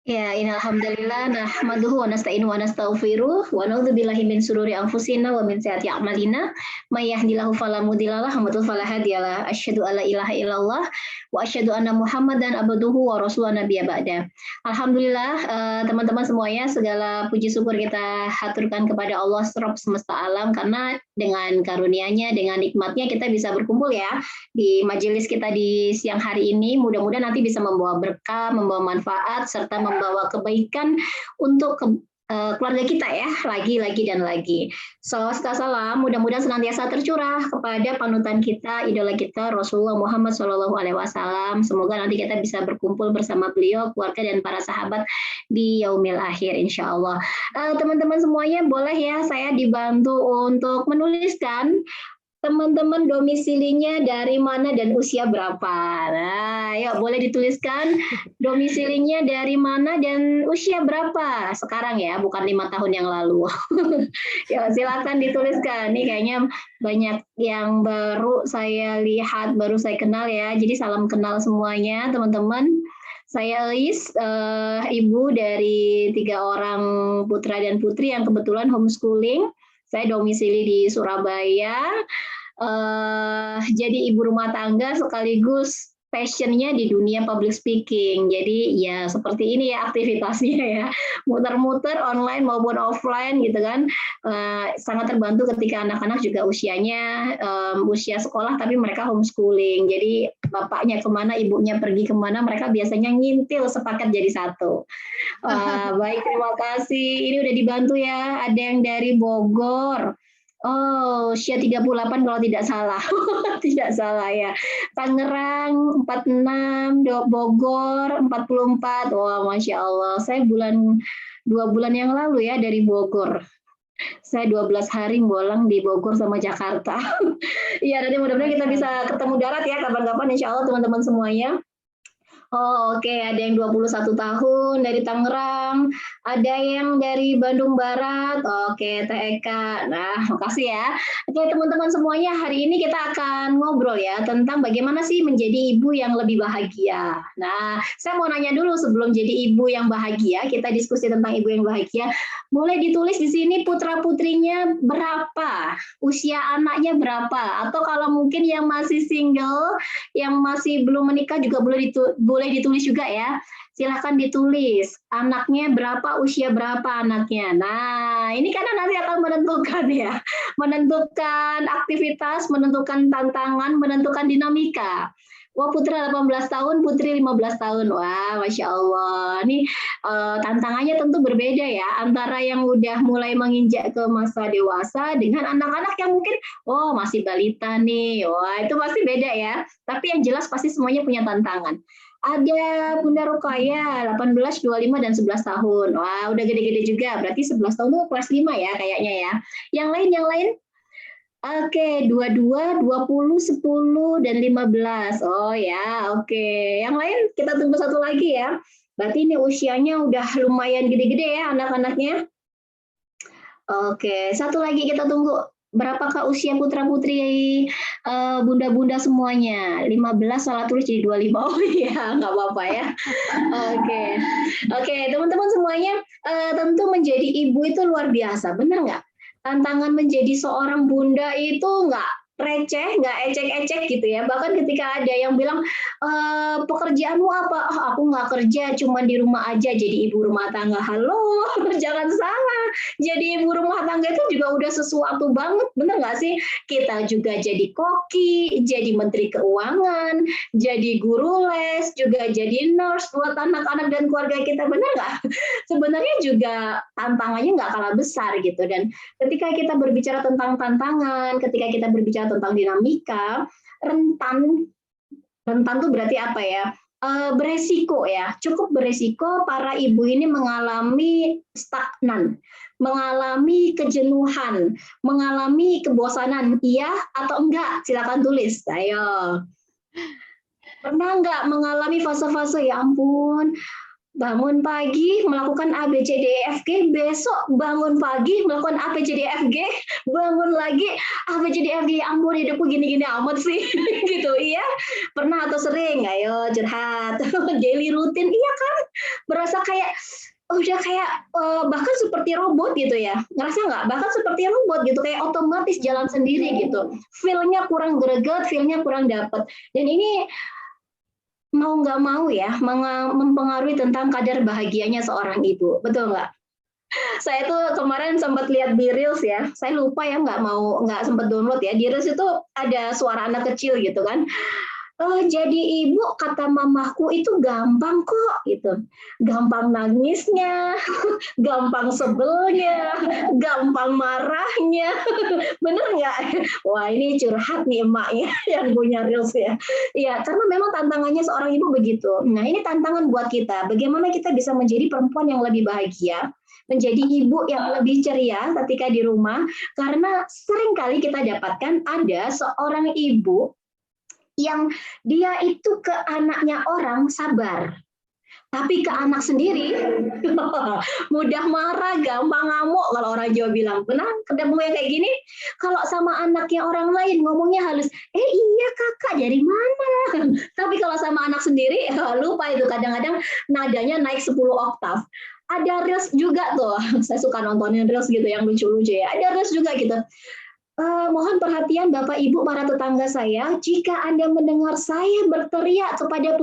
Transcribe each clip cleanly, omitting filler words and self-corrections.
Ya, innal hamdalillah nahmaduhu wa nasta'inuhu wa nastaghfiruh wa na'udzubillahi min syururi anfusina wa min sayyiati a'malina. May yahdihillahu fala mudhillalah wa may yudhlil fala hadiyalah. Asyhadu alla ilaha illallah wa asyhadu anna Muhammadan abduhu wa rasuluhu nabiyya ba'da. Alhamdulillah, teman-teman semuanya, segala puji syukur kita haturkan kepada Allah Rabb semesta alam karena dengan karunia-Nya, dengan nikmat-Nya kita bisa berkumpul ya di majelis kita di siang hari ini. Mudah-mudahan nanti bisa membawa berkah, membawa manfaat, serta membawa kebaikan untuk keluarga kita ya, lagi dan lagi. Salawat salam, mudah-mudahan senantiasa tercurah kepada panutan kita, idola kita, Rasulullah Muhammad SAW. Semoga nanti kita bisa berkumpul bersama beliau, keluarga dan para sahabat di yaumil akhir, insya Allah. Teman-teman semuanya boleh ya saya dibantu untuk menuliskan teman-teman domisilinya dari mana dan usia berapa. Nah, yuk boleh dituliskan domisilinya dari mana dan usia berapa sekarang ya, bukan 5 tahun yang lalu. Ya, silakan dituliskan. Nih kayaknya banyak yang baru saya lihat, baru saya kenal ya. Jadi salam kenal semuanya, teman-teman. Saya Elis, ibu dari 3 orang putra dan putri yang kebetulan homeschooling. Saya domisili di Surabaya, jadi ibu rumah tangga sekaligus passion-nya di dunia public speaking. Jadi ya seperti ini ya aktivitasnya ya, muter-muter online maupun offline gitu kan. Sangat terbantu ketika anak-anak juga usianya usia sekolah tapi mereka homeschooling. Jadi bapaknya kemana, ibunya pergi kemana, mereka biasanya ngintil sepakat jadi satu. Baik, terima kasih. Ini udah dibantu ya. Ada yang dari Bogor. Oh, usia 38 kalau tidak salah. Tidak salah ya. Tangerang 46, Bogor 44. Wah, Masya Allah. Saya 2 bulan yang lalu ya dari Bogor. Saya 12 hari bolang di Bogor sama Jakarta. Iya, nanti mudah-mudahan kita bisa ketemu darat ya kapan-kapan insya Allah teman-teman semuanya. Oh, oke, ada yang 21 tahun dari Tangerang, ada yang dari Bandung Barat. Oke, Teh Eka. Nah, makasih ya. Oke, teman-teman semuanya, hari ini kita akan ngobrol ya tentang bagaimana sih menjadi ibu yang lebih bahagia. Nah, saya mau nanya dulu sebelum jadi ibu yang bahagia, kita diskusi tentang ibu yang bahagia. Boleh ditulis di sini putra-putrinya berapa, usia anaknya berapa, atau kalau mungkin yang masih single, yang masih belum menikah juga boleh ditulis juga ya. Silahkan ditulis anaknya berapa, usia berapa anaknya. Nah, ini karena nanti akan menentukan ya, menentukan aktivitas, menentukan tantangan, menentukan dinamika. Wah, putra 18 tahun, putri 15 tahun. Wah, Masya Allah. Ini tantangannya tentu berbeda ya, antara yang udah mulai menginjak ke masa dewasa dengan anak-anak yang mungkin, oh masih balita nih. Wah, itu pasti beda ya. Tapi yang jelas pasti semuanya punya tantangan. Ada Bunda Rukaya, 18, 25, dan 11 tahun. Wah, udah gede-gede juga. Berarti 11 tahun itu kelas 5 ya kayaknya ya. Yang lain? Oke, 22, 20, 10, dan 15. Oh ya, oke. Yang lain kita tunggu satu lagi ya. Berarti ini usianya udah lumayan gede-gede ya anak-anaknya. Oke, satu lagi kita tunggu. Berapakah usia putra-putri bunda-bunda semuanya? 15 salah tulis jadi 25. Oh iya, nggak apa-apa ya. Oke, oke, teman-teman semuanya, tentu menjadi ibu itu luar biasa, benar nggak? Tantangan menjadi seorang bunda itu nggak receh, nggak ecek-ecek gitu ya. Bahkan ketika ada yang bilang, pekerjaanmu apa? Oh, aku nggak kerja, cuma di rumah aja jadi ibu rumah tangga. Halo, jangan salah. Jadi ibu rumah tangga itu juga udah sesuatu banget, bener nggak sih? Kita juga jadi koki, jadi menteri keuangan, jadi guru les, juga jadi nurse buat anak-anak dan keluarga kita, bener nggak? Sebenarnya juga tantangannya nggak kalah besar gitu. Dan ketika kita berbicara tentang tantangan, ketika kita berbicara tentang dinamika, rentan rentan tuh berarti apa ya? Beresiko ya, cukup beresiko para ibu ini mengalami stagnan, mengalami kejenuhan, mengalami kebosanan, iya atau enggak? Silakan tulis. Ayo. Pernah nggak mengalami fase-fase ya ampun, bangun pagi melakukan A, B, C, D, E, F, G, besok bangun pagi melakukan A, B, C, D, E, F, G, bangun lagi A, B, C, D, E, F, G, ampun hidupku gini-gini amat sih, gitu, iya? Pernah atau sering? Ayo curhat, daily rutin, iya kan? berasa kayak udah kayak bahkan seperti robot gitu ya, ngerasa nggak? Bahkan seperti robot gitu, kayak otomatis jalan sendiri gitu. Feel-nya kurang greget, feel-nya kurang dapet. Dan ini mau nggak mau ya, mempengaruhi tentang kadar bahagianya seorang ibu, betul nggak? Saya tuh kemarin sempat lihat di Reels ya, saya lupa ya nggak sempat download ya. Di Reels itu ada suara anak kecil gitu kan. Jadi ibu kata mamaku itu gampang kok gitu, gampang nangisnya, gampang sebelnya, gampang marahnya, bener nggak? Wah ini curhat nih emaknya yang punya Reels ya. Iya, karena memang tantangannya seorang ibu begitu. Nah ini tantangan buat kita, bagaimana kita bisa menjadi perempuan yang lebih bahagia, menjadi ibu yang lebih ceria ketika di rumah, karena seringkali kita dapatkan ada seorang ibu yang dia itu ke anaknya orang sabar, tapi ke anak sendiri mudah marah, gampang ngamuk kalau orang Jawa bilang. Benar, ketemu yang kayak gini. Kalau sama anaknya orang lain ngomongnya halus, iya kakak dari mana? Tapi kalau sama anak sendiri lupa itu, kadang-kadang nadanya naik 10 oktav. Ada Reels juga tuh, saya suka nontonin Reels gitu yang lucu-lucu ya. Ada Reels juga gitu. Mohon perhatian Bapak Ibu para tetangga saya, jika Anda mendengar saya berteriak kepada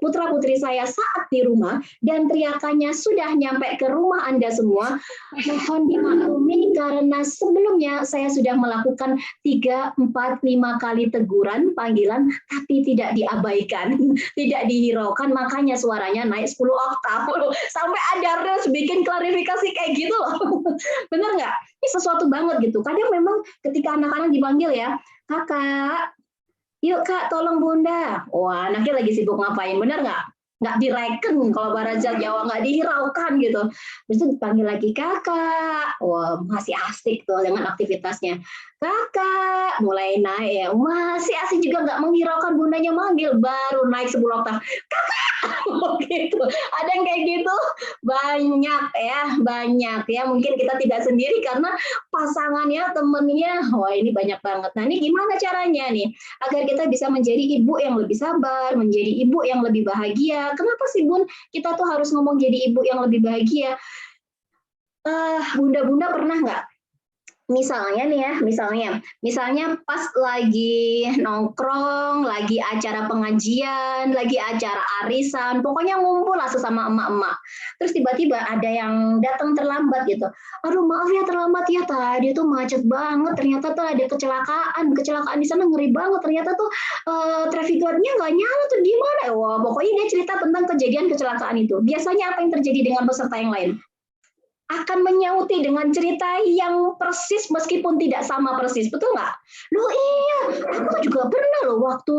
putra-putri saya saat di rumah dan teriakannya sudah nyampe ke rumah Anda semua, mohon dimaklumi karena sebelumnya saya sudah melakukan 3, 4, 5 kali teguran, panggilan, tapi tidak diabaikan, tidak dihiraukan, makanya suaranya naik 10 oktav. Sampai ada Reels bikin klarifikasi kayak gitu loh. Bener nggak? Ini sesuatu banget gitu. Kadang memang ketika anak-anak dipanggil ya, kakak, yuk kak tolong bunda. Wah anaknya lagi sibuk ngapain, bener nggak? Nggak direken, kalau bahasa Jawa nggak dihiraukan gitu. Terus dipanggil lagi kakak, wah masih asik tuh dengan aktivitasnya. Kakak, mulai naik ya, masih asik juga nggak menghiraukan bundanya manggil, baru naik 10 oktav. Kakak, gitu. Ada yang kayak gitu, banyak ya. Mungkin kita tidak sendiri karena pasangannya, temennya, wah ini banyak banget. Nah ini gimana caranya nih agar kita bisa menjadi ibu yang lebih sabar, menjadi ibu yang lebih bahagia. Kenapa sih Bun kita tuh harus ngomong jadi ibu yang lebih bahagia? Bunda-bunda pernah nggak? Misalnya nih ya, misalnya pas lagi nongkrong, lagi acara pengajian, lagi acara arisan, pokoknya ngumpul lah sesama emak-emak. Terus tiba-tiba ada yang datang terlambat gitu. Aduh maaf ya terlambat ya, tadi tuh macet banget, ternyata tuh ada kecelakaan di sana ngeri banget, ternyata tuh traffic guard-nya nggak nyala tuh gimana? Wah pokoknya dia cerita tentang kejadian kecelakaan itu. Biasanya apa yang terjadi dengan peserta yang lain? Akan menyauti dengan cerita yang persis meskipun tidak sama persis, betul nggak? Loh iya, aku juga pernah loh waktu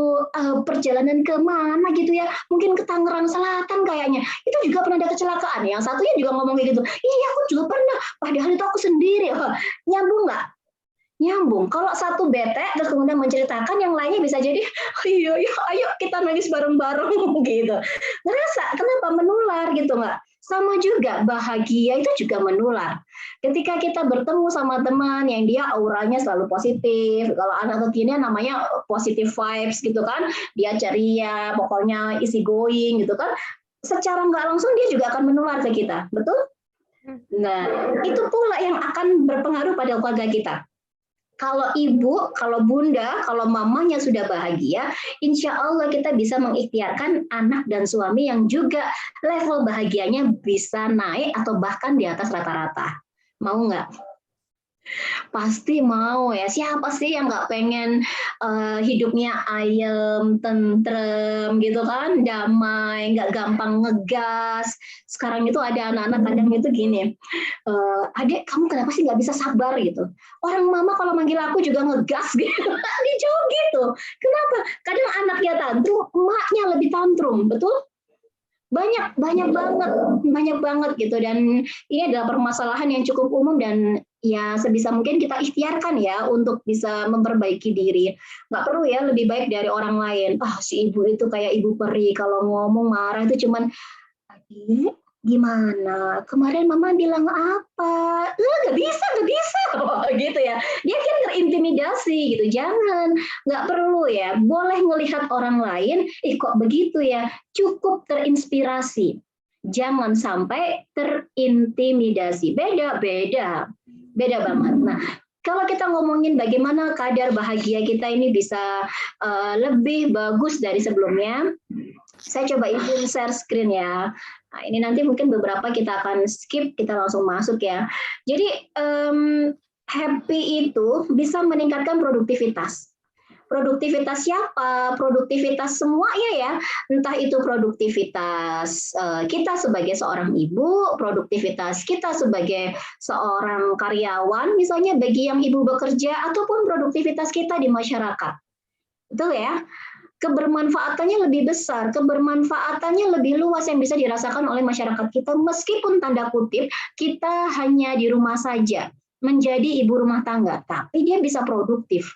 perjalanan ke mana gitu ya, mungkin ke Tangerang Selatan kayaknya, itu juga pernah ada kecelakaan. Yang satunya juga ngomong kayak gitu, iya aku juga pernah, padahal itu aku sendiri. Nyambung nggak? Nyambung. Kalau satu bete terus kemudian menceritakan, yang lainnya bisa jadi, iya, ayo kita nangis bareng-bareng gitu. Ngerasa kenapa menular gitu nggak? Sama juga bahagia itu juga menular. Ketika kita bertemu sama teman yang dia auranya selalu positif, kalau anak kekinian namanya positive vibes gitu kan, dia ceria, pokoknya easy going gitu kan, secara nggak langsung dia juga akan menular ke kita, betul? Nah, itu pula yang akan berpengaruh pada keluarga kita. Kalau ibu, kalau bunda, kalau mamanya sudah bahagia, insya Allah kita bisa mengikhtiarkan anak dan suami yang juga level bahagianya bisa naik atau bahkan di atas rata-rata. Mau nggak? Pasti mau ya. Siapa sih yang nggak pengen hidupnya ayem, tentrem gitu kan, damai, nggak gampang ngegas. Sekarang itu ada anak-anak kadang itu gini, adek kamu kenapa sih nggak bisa sabar gitu? Orang mama kalau manggil aku juga ngegas gitu, dia jauh gitu. Kenapa? Kadang anaknya tantrum, emaknya lebih tantrum, betul? Banyak banget gitu, dan ini adalah permasalahan yang cukup umum dan ya sebisa mungkin kita ikhtiarkan ya untuk bisa memperbaiki diri. Nggak perlu ya lebih baik dari orang lain. Si ibu itu kayak ibu peri, kalau ngomong marah itu cuman, adik gimana? Kemarin mama bilang apa? Nggak bisa gitu ya. Dia kan terintimidasi gitu. Jangan, nggak perlu ya. Boleh ngelihat orang lain, kok begitu ya. Cukup terinspirasi. Jangan sampai terintimidasi. Beda banget. Nah, kalau kita ngomongin bagaimana kadar bahagia kita ini bisa lebih bagus dari sebelumnya, saya coba izin share screen ya. Nah, ini nanti mungkin beberapa kita akan skip, kita langsung masuk ya. Jadi happy itu bisa meningkatkan produktivitas. Produktivitas siapa? Produktivitas semuanya ya. Entah itu produktivitas kita sebagai seorang ibu, produktivitas kita sebagai seorang karyawan, misalnya bagi yang ibu bekerja, ataupun produktivitas kita di masyarakat. Betul ya? Kebermanfaatannya lebih besar, kebermanfaatannya lebih luas yang bisa dirasakan oleh masyarakat kita, meskipun tanda kutip kita hanya di rumah saja, menjadi ibu rumah tangga, tapi dia bisa produktif.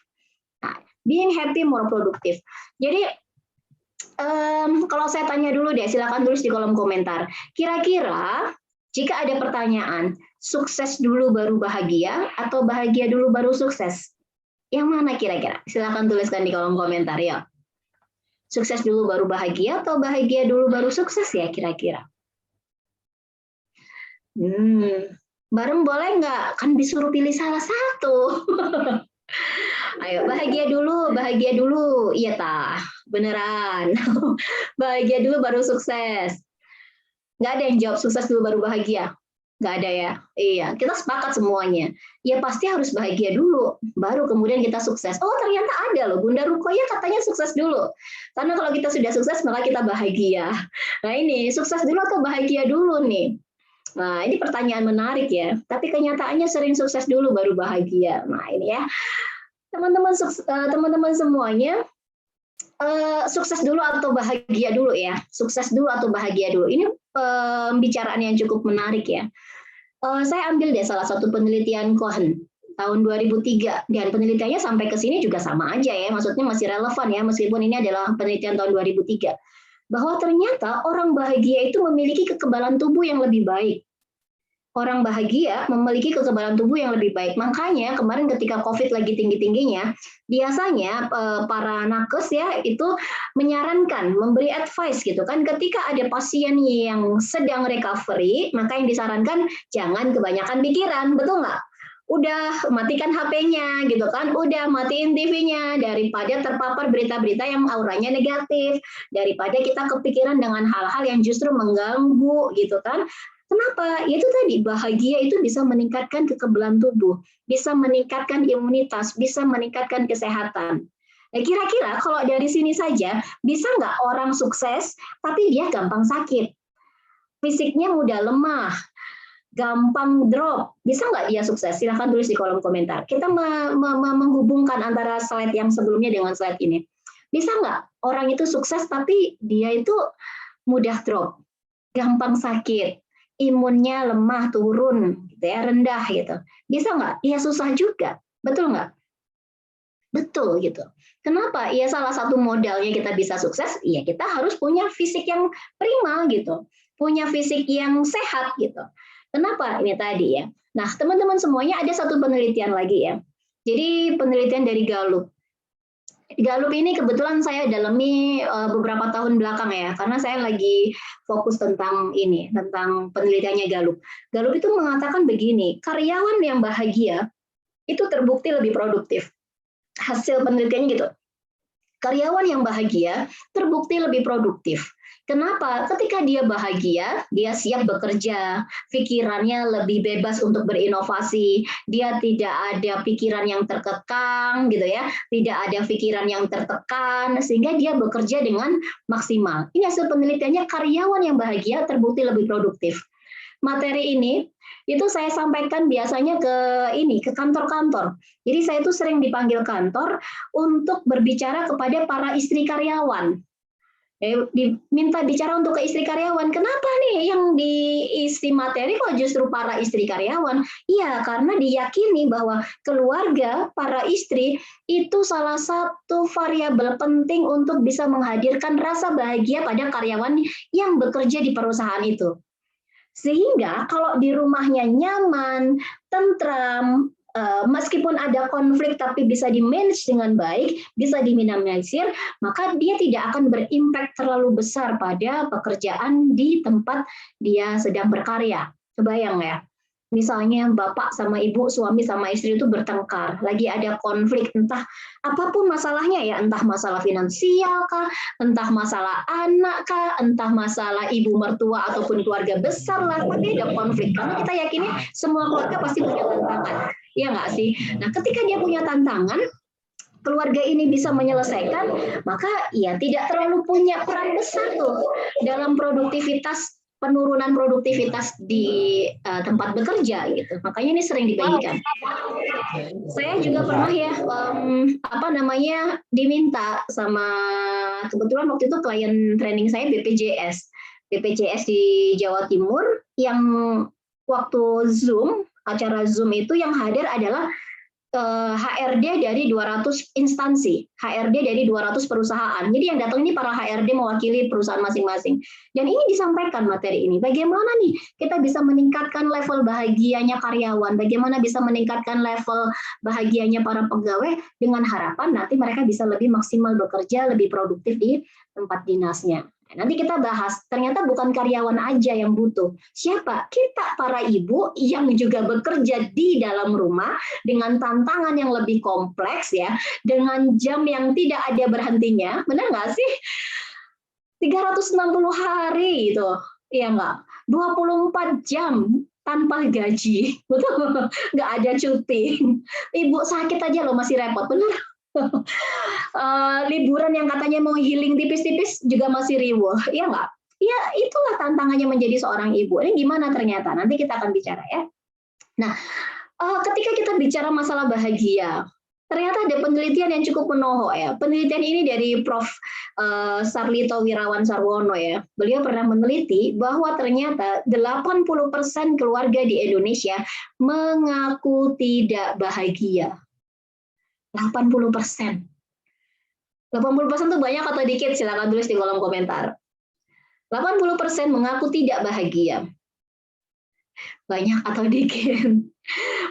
Being happy, more produktif. Jadi kalau saya tanya dulu deh, silakan tulis di kolom komentar. Kira-kira jika ada pertanyaan, sukses dulu baru bahagia atau bahagia dulu baru sukses? Yang mana kira-kira? Silakan tuliskan di kolom komentar ya. Sukses dulu baru bahagia atau bahagia dulu baru sukses ya kira-kira? Bareng boleh nggak? Kan disuruh pilih salah satu. Ayo, bahagia dulu. Iya tah, beneran. Bahagia dulu baru sukses. Nggak ada yang jawab sukses dulu baru bahagia. Nggak ada ya? Iya, kita sepakat semuanya. Ya pasti harus bahagia dulu, baru kemudian kita sukses. Oh ternyata ada loh, Bunda Rukoya katanya sukses dulu. Karena kalau kita sudah sukses, maka kita bahagia. Nah ini, sukses dulu atau bahagia dulu nih? Nah ini pertanyaan menarik ya. Tapi kenyataannya sering sukses dulu baru bahagia. Nah ini ya. Teman-teman semuanya, sukses dulu atau bahagia dulu ya, sukses dulu atau bahagia dulu. Ini pembicaraan yang cukup menarik ya. Saya ambil deh salah satu penelitian Cohen tahun 2003 dan penelitiannya sampai ke sini juga sama aja ya, maksudnya masih relevan ya meskipun ini adalah penelitian tahun 2003, bahwa ternyata orang bahagia itu memiliki kekebalan tubuh yang lebih baik. Orang bahagia memiliki kekebalan tubuh yang lebih baik. Makanya kemarin ketika COVID lagi tinggi-tingginya, biasanya para nakes ya itu menyarankan, memberi advice gitu kan, ketika ada pasien yang sedang recovery, maka yang disarankan jangan kebanyakan pikiran, betul nggak? Udah matikan HP-nya gitu kan, udah matiin TV-nya daripada terpapar berita-berita yang auranya negatif, daripada kita kepikiran dengan hal-hal yang justru mengganggu gitu kan. Kenapa? Itu tadi, bahagia itu bisa meningkatkan kekebalan tubuh, bisa meningkatkan imunitas, bisa meningkatkan kesehatan. Nah, kira-kira kalau dari sini saja, bisa nggak orang sukses, tapi dia gampang sakit? Fisiknya mudah lemah, gampang drop. Bisa nggak dia sukses? Silahkan tulis di kolom komentar. Kita menghubungkan antara slide yang sebelumnya dengan slide ini. Bisa nggak orang itu sukses, tapi dia itu mudah drop, gampang sakit, imunnya lemah, turun, gitu ya, rendah gitu. Bisa nggak? Ya susah juga, betul nggak? Betul gitu. Kenapa? Ya salah satu modalnya kita bisa sukses, ya kita harus punya fisik yang prima gitu, punya fisik yang sehat gitu. Kenapa? Ini tadi ya. Nah teman-teman semuanya ada satu penelitian lagi ya. Jadi penelitian dari Gallup. Gallup ini kebetulan saya dalami beberapa tahun belakang ya, karena saya lagi fokus tentang ini, tentang penelitiannya Gallup. Gallup itu mengatakan begini, karyawan yang bahagia itu terbukti lebih produktif. Hasil penelitiannya gitu. Karyawan yang bahagia terbukti lebih produktif. Kenapa? Ketika dia bahagia, dia siap bekerja, pikirannya lebih bebas untuk berinovasi, dia tidak ada pikiran yang terkekang, gitu ya, tidak ada pikiran yang tertekan, sehingga dia bekerja dengan maksimal. Ini hasil penelitiannya, karyawan yang bahagia terbukti lebih produktif. Materi ini itu saya sampaikan biasanya ke kantor-kantor. Jadi saya itu sering dipanggil kantor untuk berbicara kepada para istri karyawan. Diminta bicara untuk ke istri karyawan. Kenapa nih yang diisi materi kok justru para istri karyawan? Iya, karena diyakini bahwa keluarga para istri itu salah satu variabel penting untuk bisa menghadirkan rasa bahagia pada karyawan yang bekerja di perusahaan itu. Sehingga kalau di rumahnya nyaman, tentram, meskipun ada konflik tapi bisa di-manage dengan baik, bisa diminimalisir, maka dia tidak akan berimpact terlalu besar pada pekerjaan di tempat dia sedang berkarya. Kebayang ya? Misalnya bapak sama ibu, suami sama istri itu bertengkar, lagi ada konflik, entah apapun masalahnya ya, entah masalah finansial kah, entah masalah anak kah, entah masalah ibu mertua ataupun keluarga besar lah, tapi ada konflik. Karena kita yakini semua keluarga pasti punya tantangan, ya nggak sih? Nah, ketika dia punya tantangan, keluarga ini bisa menyelesaikan, maka ya tidak terlalu punya peran besar tuh dalam produktivitas, penurunan produktivitas di tempat bekerja gitu. Makanya ini sering dibagikan. Saya juga pernah ya diminta sama, kebetulan waktu itu klien training saya BPJS di Jawa Timur, yang waktu Zoom, acara Zoom itu yang hadir adalah HRD dari 200 instansi, HRD dari 200 perusahaan. Jadi yang datang ini para HRD mewakili perusahaan masing-masing. Dan ini disampaikan materi ini. Bagaimana nih kita bisa meningkatkan level bahagianya karyawan, bagaimana bisa meningkatkan level bahagianya para pegawai dengan harapan nanti mereka bisa lebih maksimal bekerja, lebih produktif di tempat dinasnya. Nanti kita bahas, ternyata bukan karyawan aja yang butuh. Siapa? Kita para ibu yang juga bekerja di dalam rumah dengan tantangan yang lebih kompleks ya, dengan jam yang tidak ada berhentinya. Benar nggak sih? 360 hari itu, ya nggak? 24 jam tanpa gaji, betul? Nggak ada cuti. Ibu sakit aja loh masih repot, benar? Liburan yang katanya mau healing tipis-tipis juga masih riwuh, iya nggak? Ya itulah tantangannya menjadi seorang ibu. Ini gimana ternyata? Nanti kita akan bicara ya. Nah, ketika kita bicara masalah bahagia, ternyata ada penelitian yang cukup menohok ya. Penelitian ini dari Prof. Sarlito Wirawan Sarwono ya. Beliau pernah meneliti bahwa ternyata 80% keluarga di Indonesia mengaku tidak bahagia. 80%. 80% itu banyak atau dikit? Silakan tulis di kolom komentar. 80% mengaku tidak bahagia. Banyak atau dikit?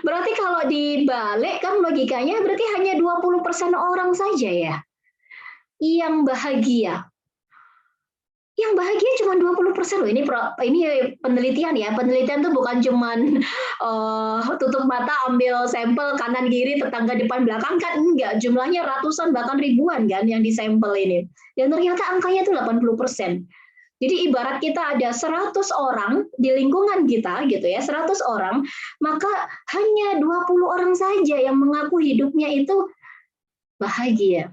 Berarti kalau dibalik kan logikanya berarti hanya 20% orang saja ya yang bahagia. Yang bahagia cuma 20% loh. Ini penelitian ya. Penelitian itu bukan cuma tutup mata ambil sampel kanan kiri tetangga depan belakang, kan enggak. Jumlahnya ratusan bahkan ribuan kan yang disampel ini. Dan ternyata angkanya itu 80%. Jadi ibarat kita ada 100 orang di lingkungan kita gitu ya, 100 orang, maka hanya 20 orang saja yang mengaku hidupnya itu bahagia.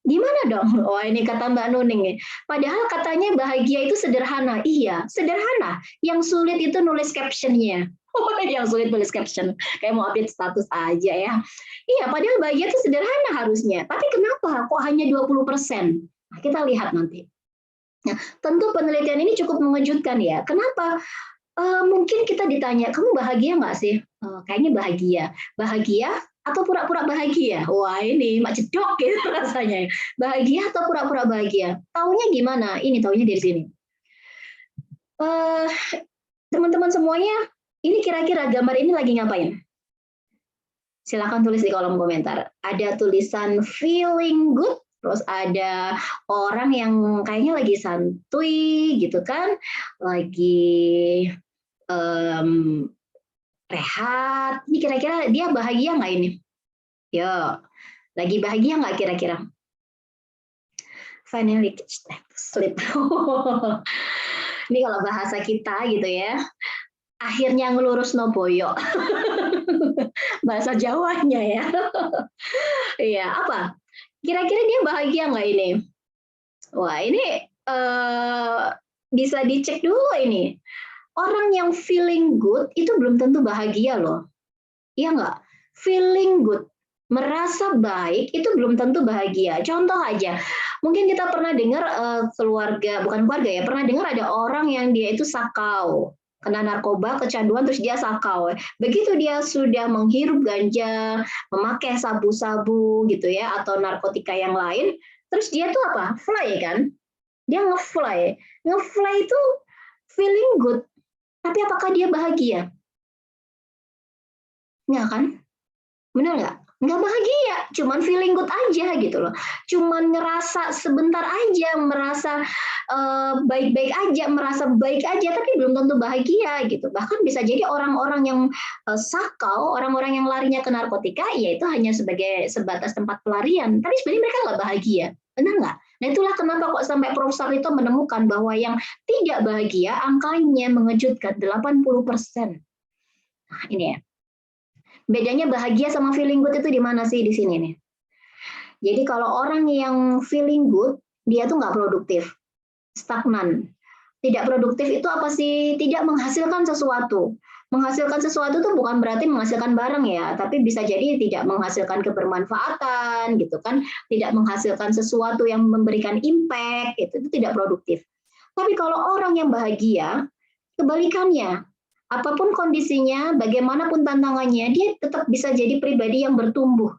Gimana dong? Oh ini kata Mbak Nuning nih. Padahal katanya bahagia itu sederhana. Iya, sederhana. Yang sulit itu nulis captionnya. Oh, yang sulit nulis caption. Kayak mau update status aja ya. Iya, padahal bahagia itu sederhana harusnya. Tapi kenapa kok hanya 20%? Nah, kita lihat nanti. Nah, tentu penelitian ini cukup mengejutkan ya. Kenapa? Mungkin kita ditanya, kamu bahagia nggak sih? Kayaknya bahagia. Bahagia atau pura-pura bahagia? Wah ini mak jedok gitu rasanya. Bahagia atau pura-pura bahagia? Taunya gimana? Ini taunya dari sini. Teman-teman semuanya, ini kira-kira gambar ini lagi ngapain? Silakan tulis di kolom komentar. Ada tulisan feeling good, terus ada orang yang kayaknya lagi santuy gitu kan, lagi rehat. Ini kira-kira dia bahagia nggak ini? Yo, lagi bahagia nggak kira-kira? Finally sleep. Ini kalau bahasa kita gitu ya. Akhirnya ngelurus no boyo. Bahasa Jawanya ya. Iya, apa? Kira-kira dia bahagia nggak ini? Wah, ini bisa dicek dulu ini. Orang yang feeling good itu belum tentu bahagia loh. Iya nggak? Feeling good, merasa baik itu belum tentu bahagia. Contoh aja, mungkin kita pernah dengar bukan keluarga ya, pernah dengar ada orang yang dia itu sakau, kena narkoba, kecanduan, terus dia sakau. Begitu dia sudah menghirup ganja, memakai sabu-sabu gitu ya, atau narkotika yang lain, terus dia tuh apa? Fly kan? Dia nge-fly. Nge-fly itu feeling good. Tapi apakah dia bahagia? Ya kan? Bener nggak? Nggak bahagia, cuman feeling good aja gitu loh. Cuman ngerasa sebentar aja, merasa baik-baik aja, merasa baik aja, tapi belum tentu bahagia gitu. Bahkan bisa jadi orang-orang yang sakau, orang-orang yang larinya ke narkotika, ya itu hanya sebagai sebatas tempat pelarian. Tapi sebenarnya mereka nggak bahagia, benar nggak? Nah itulah kenapa kok sampai Prof. Sarito menemukan bahwa yang tidak bahagia angkanya mengejutkan 80%. Nah ini ya. Bedanya bahagia sama feeling good itu di mana sih di sini nih? Jadi kalau orang yang feeling good, dia tuh nggak produktif, stagnan. Tidak produktif itu apa sih? Tidak menghasilkan sesuatu. Menghasilkan sesuatu itu bukan berarti menghasilkan barang ya, tapi bisa jadi tidak menghasilkan kebermanfaatan gitu kan, tidak menghasilkan sesuatu yang memberikan impact, itu tidak produktif. Tapi kalau orang yang bahagia, kebalikannya, apapun kondisinya, bagaimanapun tantangannya, dia tetap bisa jadi pribadi yang bertumbuh.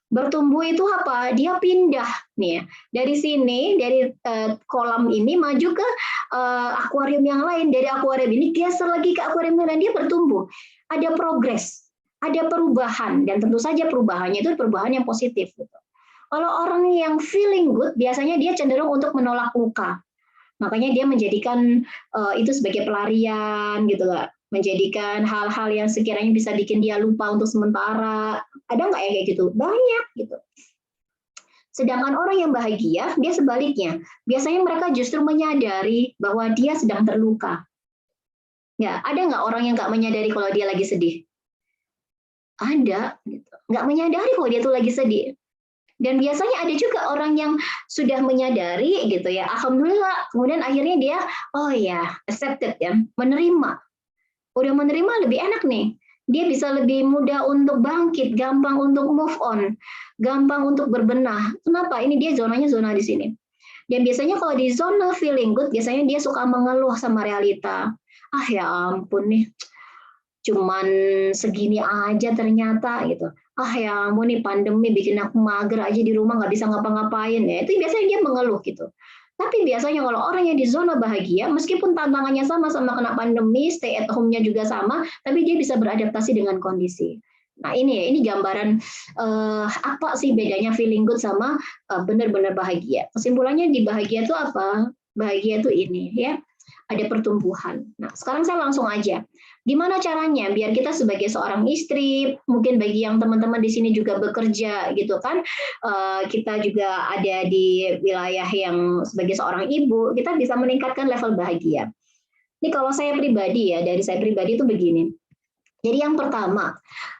Bertumbuh itu apa? Dia pindah nih ya. Dari sini, dari kolam ini maju ke akuarium yang lain. Dari akuarium ini geser lagi ke akuarium yang lain. Dia bertumbuh. Ada progres, ada perubahan, dan tentu saja perubahannya itu perubahan yang positif. Gitu. Kalau orang yang feeling good, biasanya dia cenderung untuk menolak luka. Makanya dia menjadikan itu sebagai pelarian gitu lah, menjadikan hal-hal yang sekiranya bisa bikin dia lupa untuk sementara. Ada nggak ya kayak gitu? Banyak gitu. Sedangkan orang yang bahagia, dia sebaliknya. Biasanya mereka justru menyadari bahwa dia sedang terluka. Ya, ada nggak orang yang nggak menyadari kalau dia lagi sedih? Ada, gitu. Nggak menyadari kalau dia tuh lagi sedih. Dan biasanya ada juga orang yang sudah menyadari gitu ya, alhamdulillah, kemudian akhirnya dia, oh ya, accepted ya, menerima. Udah menerima lebih enak nih. Dia bisa lebih mudah untuk bangkit, gampang untuk move on, gampang untuk berbenah. Kenapa? Ini dia zonanya zona di sini. Dan biasanya kalau di zona feeling good, biasanya dia suka mengeluh sama realita. Ah ya ampun nih, cuman segini aja ternyata gitu. Ah ya ampun nih pandemi bikin aku mager aja di rumah nggak bisa ngapa-ngapain ya. Itu biasanya dia mengeluh gitu. Tapi biasanya kalau orang yang di zona bahagia, meskipun tantangannya sama-sama kena pandemi, stay at home-nya juga sama, tapi dia bisa beradaptasi dengan kondisi. Nah ini ya, ini gambaran apa sih bedanya feeling good sama benar-benar bahagia. Kesimpulannya di bahagia itu apa? Bahagia itu ini ya, ada pertumbuhan. Nah sekarang saya langsung aja. Gimana caranya biar kita sebagai seorang istri, mungkin bagi yang teman-teman di sini juga bekerja gitu kan, kita juga ada di wilayah yang sebagai seorang ibu, kita bisa meningkatkan level bahagia. Ini kalau saya pribadi ya, dari saya pribadi itu begini. Jadi yang pertama,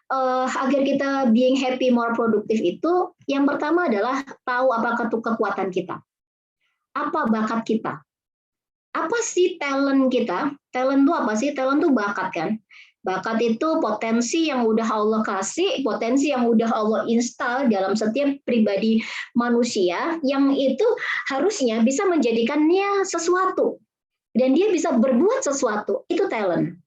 agar kita being happy, more produktif itu, yang pertama adalah tahu apa kekuatan kita, apa bakat kita. Apa sih talent kita? Talent itu apa sih? Talent itu bakat kan? Bakat itu potensi yang udah Allah kasih, potensi yang udah Allah install dalam setiap pribadi manusia, yang itu harusnya bisa menjadikannya sesuatu. Dan dia bisa berbuat sesuatu. Itu talent.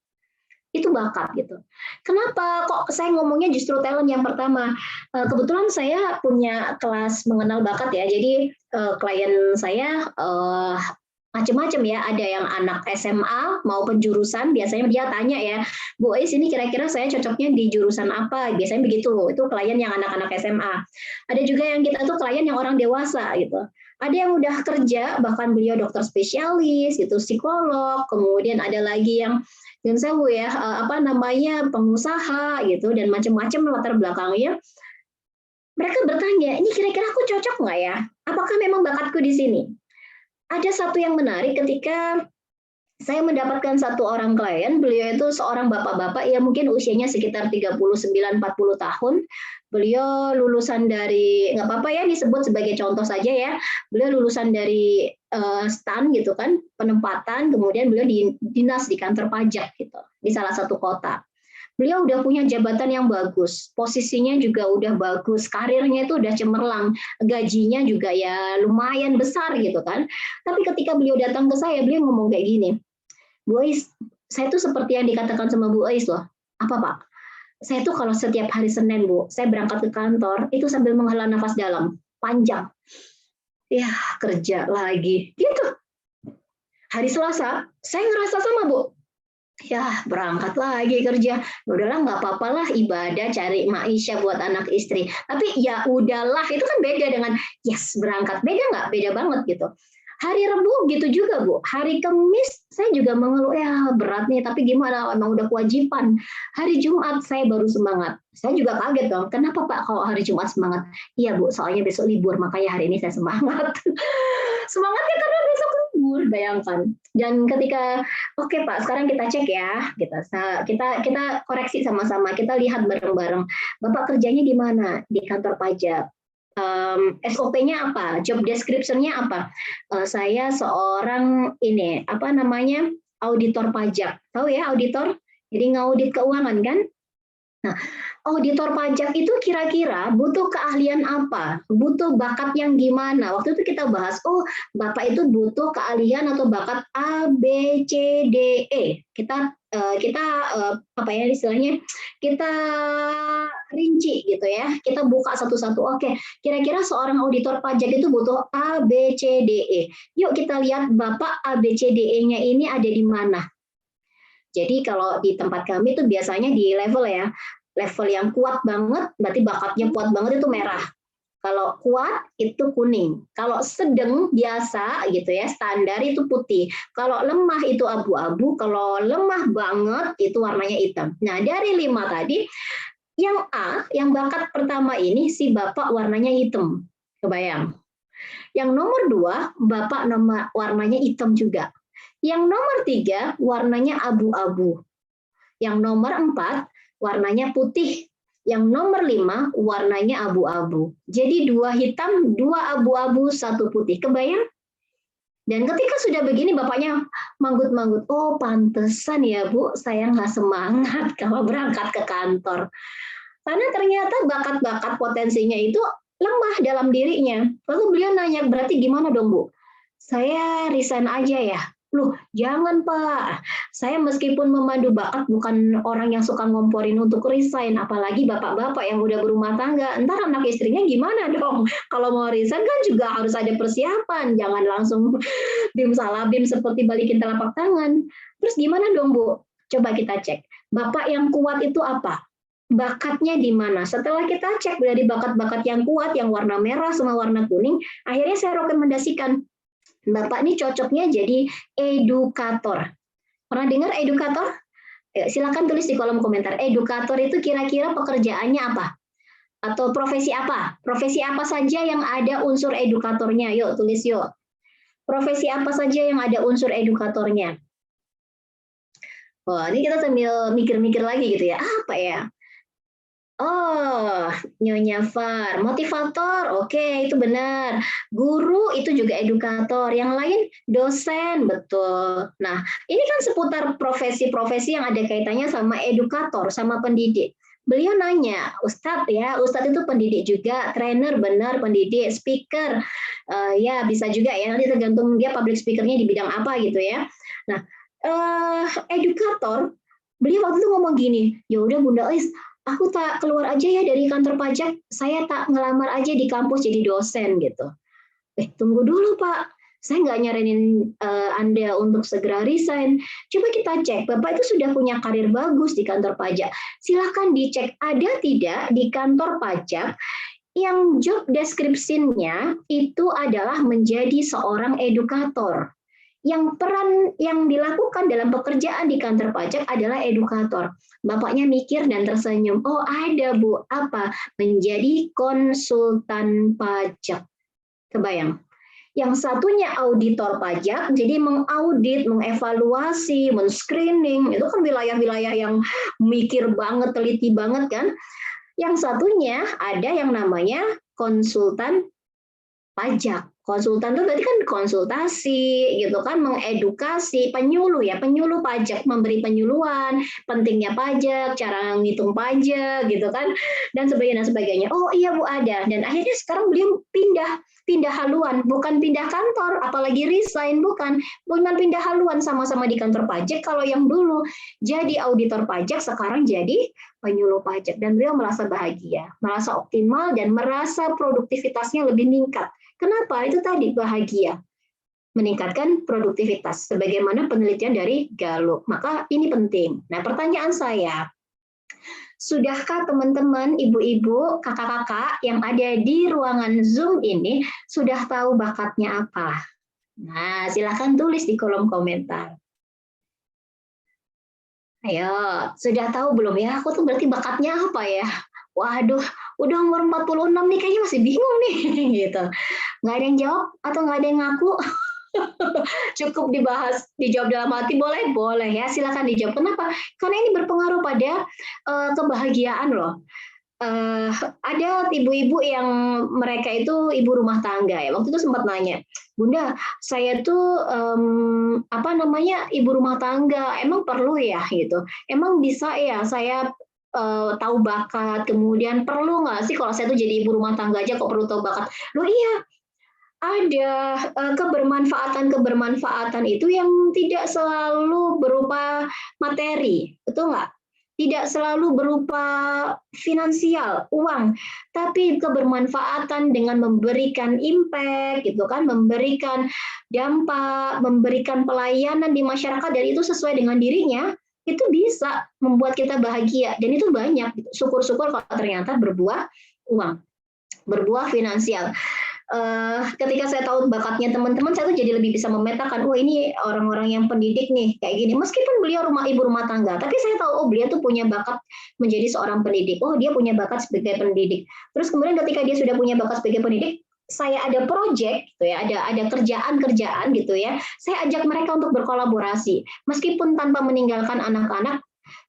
Itu bakat gitu. Kenapa kok saya ngomongnya justru talent yang pertama? Kebetulan saya punya kelas mengenal bakat ya. Jadi klien saya macam-macam ya, ada yang anak SMA mau penjurusan, biasanya dia tanya ya, Bu Ais ini kira-kira saya cocoknya di jurusan apa, biasanya begitu, itu klien yang anak-anak SMA. Ada juga yang kita tuh klien yang orang dewasa gitu. Ada yang udah kerja, bahkan beliau dokter spesialis, gitu, psikolog, kemudian ada lagi yang sewu ya, apa namanya pengusaha gitu, dan macam-macam latar belakangnya. Mereka bertanya, ini kira-kira aku cocok nggak ya? Apakah memang bakatku di sini? Ada satu yang menarik ketika saya mendapatkan satu orang klien, beliau itu seorang bapak-bapak yang mungkin usianya sekitar 39-40 tahun. Beliau lulusan dari, nggak apa-apa ya disebut sebagai contoh saja ya, beliau lulusan dari STAN gitu kan, penempatan, kemudian beliau di dinas di kantor pajak gitu, di salah satu kota. Beliau udah punya jabatan yang bagus, posisinya juga udah bagus, karirnya itu udah cemerlang, gajinya juga ya lumayan besar gitu kan. Tapi ketika beliau datang ke saya, beliau ngomong kayak gini, Bu Ais, saya tuh seperti yang dikatakan sama Bu Ais loh. Apa Pak? Saya tuh kalau setiap hari Senin Bu, saya berangkat ke kantor, itu sambil menghela nafas dalam, panjang. Ya kerja lagi, gitu. Hari Selasa, saya ngerasa sama Bu. Ya, berangkat lagi kerja. Ya udahlah, nggak apa-apalah ibadah, cari maisha buat anak istri. Tapi ya udahlah, itu kan beda dengan yes berangkat. Beda nggak? Beda banget gitu. Hari Rabu gitu juga, Bu. Hari Kamis saya juga mengeluh, ya berat nih, tapi gimana, emang udah kewajiban. Hari Jumat saya baru semangat. Saya juga kaget dong, kenapa Pak kalau hari Jumat semangat? Iya Bu, soalnya besok libur, makanya hari ini saya semangat. Semangatnya karena besok libur, bayangkan. Dan ketika oke Pak, sekarang kita cek ya. Kita koreksi sama-sama. Kita lihat bareng-bareng. Bapak kerjanya di mana? Di kantor pajak. SOP-nya apa? Job description-nya apa? Saya seorang ini apa namanya auditor pajak. Tahu ya auditor? Jadi ngaudit keuangan kan? Nah, auditor pajak itu kira-kira butuh keahlian apa? Butuh bakat yang gimana? Waktu itu kita bahas, oh Bapak itu butuh keahlian atau bakat A, B, C, D, E. Kita apa ya istilahnya? Kita rinci gitu ya. Kita buka satu-satu. Oke, kira-kira seorang auditor pajak itu butuh A, B, C, D, E. Yuk kita lihat Bapak A, B, C, D, E-nya ini ada di mana. Jadi kalau di tempat kami itu biasanya di level ya, level yang kuat banget, berarti bakatnya kuat banget itu merah. Kalau kuat itu kuning. Kalau sedang biasa gitu ya, standar itu putih. Kalau lemah itu abu-abu, kalau lemah banget itu warnanya hitam. Nah, dari 5 tadi, yang A, yang bakat pertama ini si Bapak warnanya hitam. Kebayang? Yang nomor 2, Bapak warnanya hitam juga. Yang nomor 3, warnanya abu-abu. Yang nomor 4, warnanya putih. Yang nomor 5, warnanya abu-abu. Jadi 2 hitam, 2 abu-abu, 1 putih. Kebayang? Dan ketika sudah begini, bapaknya manggut-manggut. Oh, pantesan ya, Bu, saya nggak semangat kalau berangkat ke kantor. Karena ternyata bakat-bakat potensinya itu lemah dalam dirinya. Lalu beliau nanya, berarti gimana dong, Bu? Saya resign aja ya. Loh, jangan Pak. Saya meskipun memandu bakat bukan orang yang suka ngomporin untuk resign, apalagi bapak-bapak yang udah berumah tangga. Entar anak istrinya gimana dong? Kalau mau resign kan juga harus ada persiapan. Jangan langsung bim salabim seperti balikin telapak tangan. Terus gimana dong, Bu? Coba kita cek. Bapak yang kuat itu apa? Bakatnya di mana? Setelah kita cek dari bakat-bakat yang kuat, yang warna merah sama warna kuning, akhirnya saya rekomendasikan Bapak ini cocoknya jadi edukator. Pernah dengar edukator? Silakan tulis di kolom komentar. Edukator itu kira-kira pekerjaannya apa? Atau profesi apa? Profesi apa saja yang ada unsur edukatornya? Yuk, tulis yuk. Profesi apa saja yang ada unsur edukatornya? Wah, ini kita sambil mikir-mikir lagi gitu ya. Apa ya? Oh, Nyonya Far, motivator, oke itu benar. Guru itu juga edukator, yang lain dosen, betul. Nah, ini kan seputar profesi-profesi yang ada kaitannya sama edukator, sama pendidik. Beliau nanya, Ustadz ya, Ustadz itu pendidik juga, trainer benar, pendidik, speaker, ya bisa juga ya, nanti tergantung dia public speakernya di bidang apa gitu ya. Nah, edukator, beliau waktu itu ngomong gini, ya udah Bunda Ais, aku tak keluar aja ya dari kantor pajak, saya tak ngelamar aja di kampus jadi dosen gitu. Tunggu dulu Pak, saya nggak nyaranin Anda untuk segera resign. Coba kita cek, Bapak itu sudah punya karir bagus di kantor pajak. Silahkan dicek ada tidak di kantor pajak yang job description-nya itu adalah menjadi seorang edukator. Yang peran yang dilakukan dalam pekerjaan di kantor pajak adalah edukator. Bapaknya mikir dan tersenyum. Oh ada Bu, apa? Menjadi konsultan pajak. Kebayang? Yang satunya auditor pajak, jadi mengaudit, mengevaluasi, men-screening, itu kan wilayah-wilayah yang mikir banget, teliti banget kan. Yang satunya ada yang namanya konsultan pajak. Konsultan itu berarti kan konsultasi gitu kan, mengedukasi, penyuluh ya, penyuluh pajak, memberi penyuluhan, pentingnya pajak, cara ngitung pajak gitu kan, dan sebagainya. Oh iya Bu ada, dan akhirnya sekarang beliau pindah haluan, bukan pindah kantor, apalagi resign, bukan pindah haluan, sama-sama di kantor pajak. Kalau yang dulu jadi auditor pajak, sekarang jadi penyuluh pajak, dan beliau merasa bahagia, merasa optimal, dan merasa produktivitasnya lebih meningkat. Kenapa? Itu tadi bahagia. meningkatkan produktivitas, sebagaimana penelitian dari Gallup. Maka ini penting. Nah, pertanyaan saya, sudahkah teman-teman, ibu-ibu, kakak-kakak yang ada di ruangan Zoom ini sudah tahu bakatnya apa? Nah, silakan tulis di kolom komentar. Ayo, sudah tahu belum ya? Aku tuh berarti bakatnya apa ya? Waduh, udah umur 46 nih, kayaknya masih bingung nih, gitu. Nggak ada yang jawab atau nggak ada yang ngaku? Cukup dibahas, dijawab dalam hati, boleh? Boleh ya, silakan dijawab. Kenapa? Karena ini berpengaruh pada kebahagiaan loh. Ada ibu-ibu yang mereka itu ibu rumah tangga ya. Waktu itu sempat nanya, Bunda, saya tuh apa namanya ibu rumah tangga, emang perlu ya gitu? Emang bisa ya saya tahu bakat, kemudian perlu nggak sih kalau saya tuh jadi ibu rumah tangga aja kok perlu tahu bakat? Loh iya, ada kebermanfaatan-kebermanfaatan itu yang tidak selalu berupa materi, betul nggak? Tidak selalu berupa finansial, uang, tapi kebermanfaatan dengan memberikan impact, gitu kan, memberikan dampak, memberikan pelayanan di masyarakat dan itu sesuai dengan dirinya, itu bisa membuat kita bahagia dan itu banyak. Syukur-syukur kalau ternyata berbuah uang, berbuah finansial. Ketika saya tahu bakatnya teman-teman, saya tuh jadi lebih bisa memetakan, oh ini orang-orang yang pendidik nih, kayak gini. Meskipun beliau ibu rumah tangga, tapi saya tahu, oh beliau tuh punya bakat menjadi seorang pendidik. Oh dia punya bakat sebagai pendidik. Terus kemudian ketika dia sudah punya bakat sebagai pendidik, saya ada project, gitu ya, ada kerjaan-kerjaan gitu ya. Saya ajak mereka untuk berkolaborasi, meskipun tanpa meninggalkan anak-anak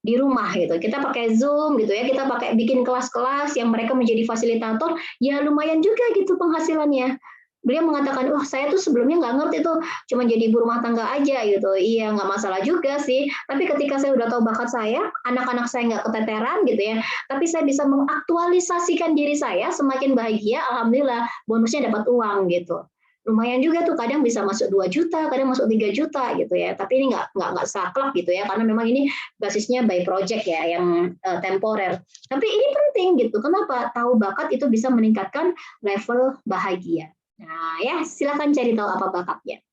di rumah gitu. Kita pakai Zoom gitu ya, kita pakai bikin kelas-kelas yang mereka menjadi fasilitator, ya lumayan juga gitu penghasilannya. Beliau mengatakan, wah saya tuh sebelumnya nggak ngerti tuh, cuma jadi ibu rumah tangga aja gitu. Iya nggak masalah juga sih. Tapi ketika saya udah tahu bakat saya, anak-anak saya nggak keteteran gitu ya. Tapi saya bisa mengaktualisasikan diri saya, semakin bahagia, alhamdulillah bonusnya dapat uang gitu. Lumayan juga tuh, kadang bisa masuk 2 juta, kadang masuk 3 juta gitu ya. Tapi ini nggak saklek gitu ya, karena memang ini basisnya by project ya, yang temporer. Tapi ini penting gitu. Kenapa? Tahu bakat itu bisa meningkatkan level bahagia. Nah ya, silakan cari tahu apa bakatnya.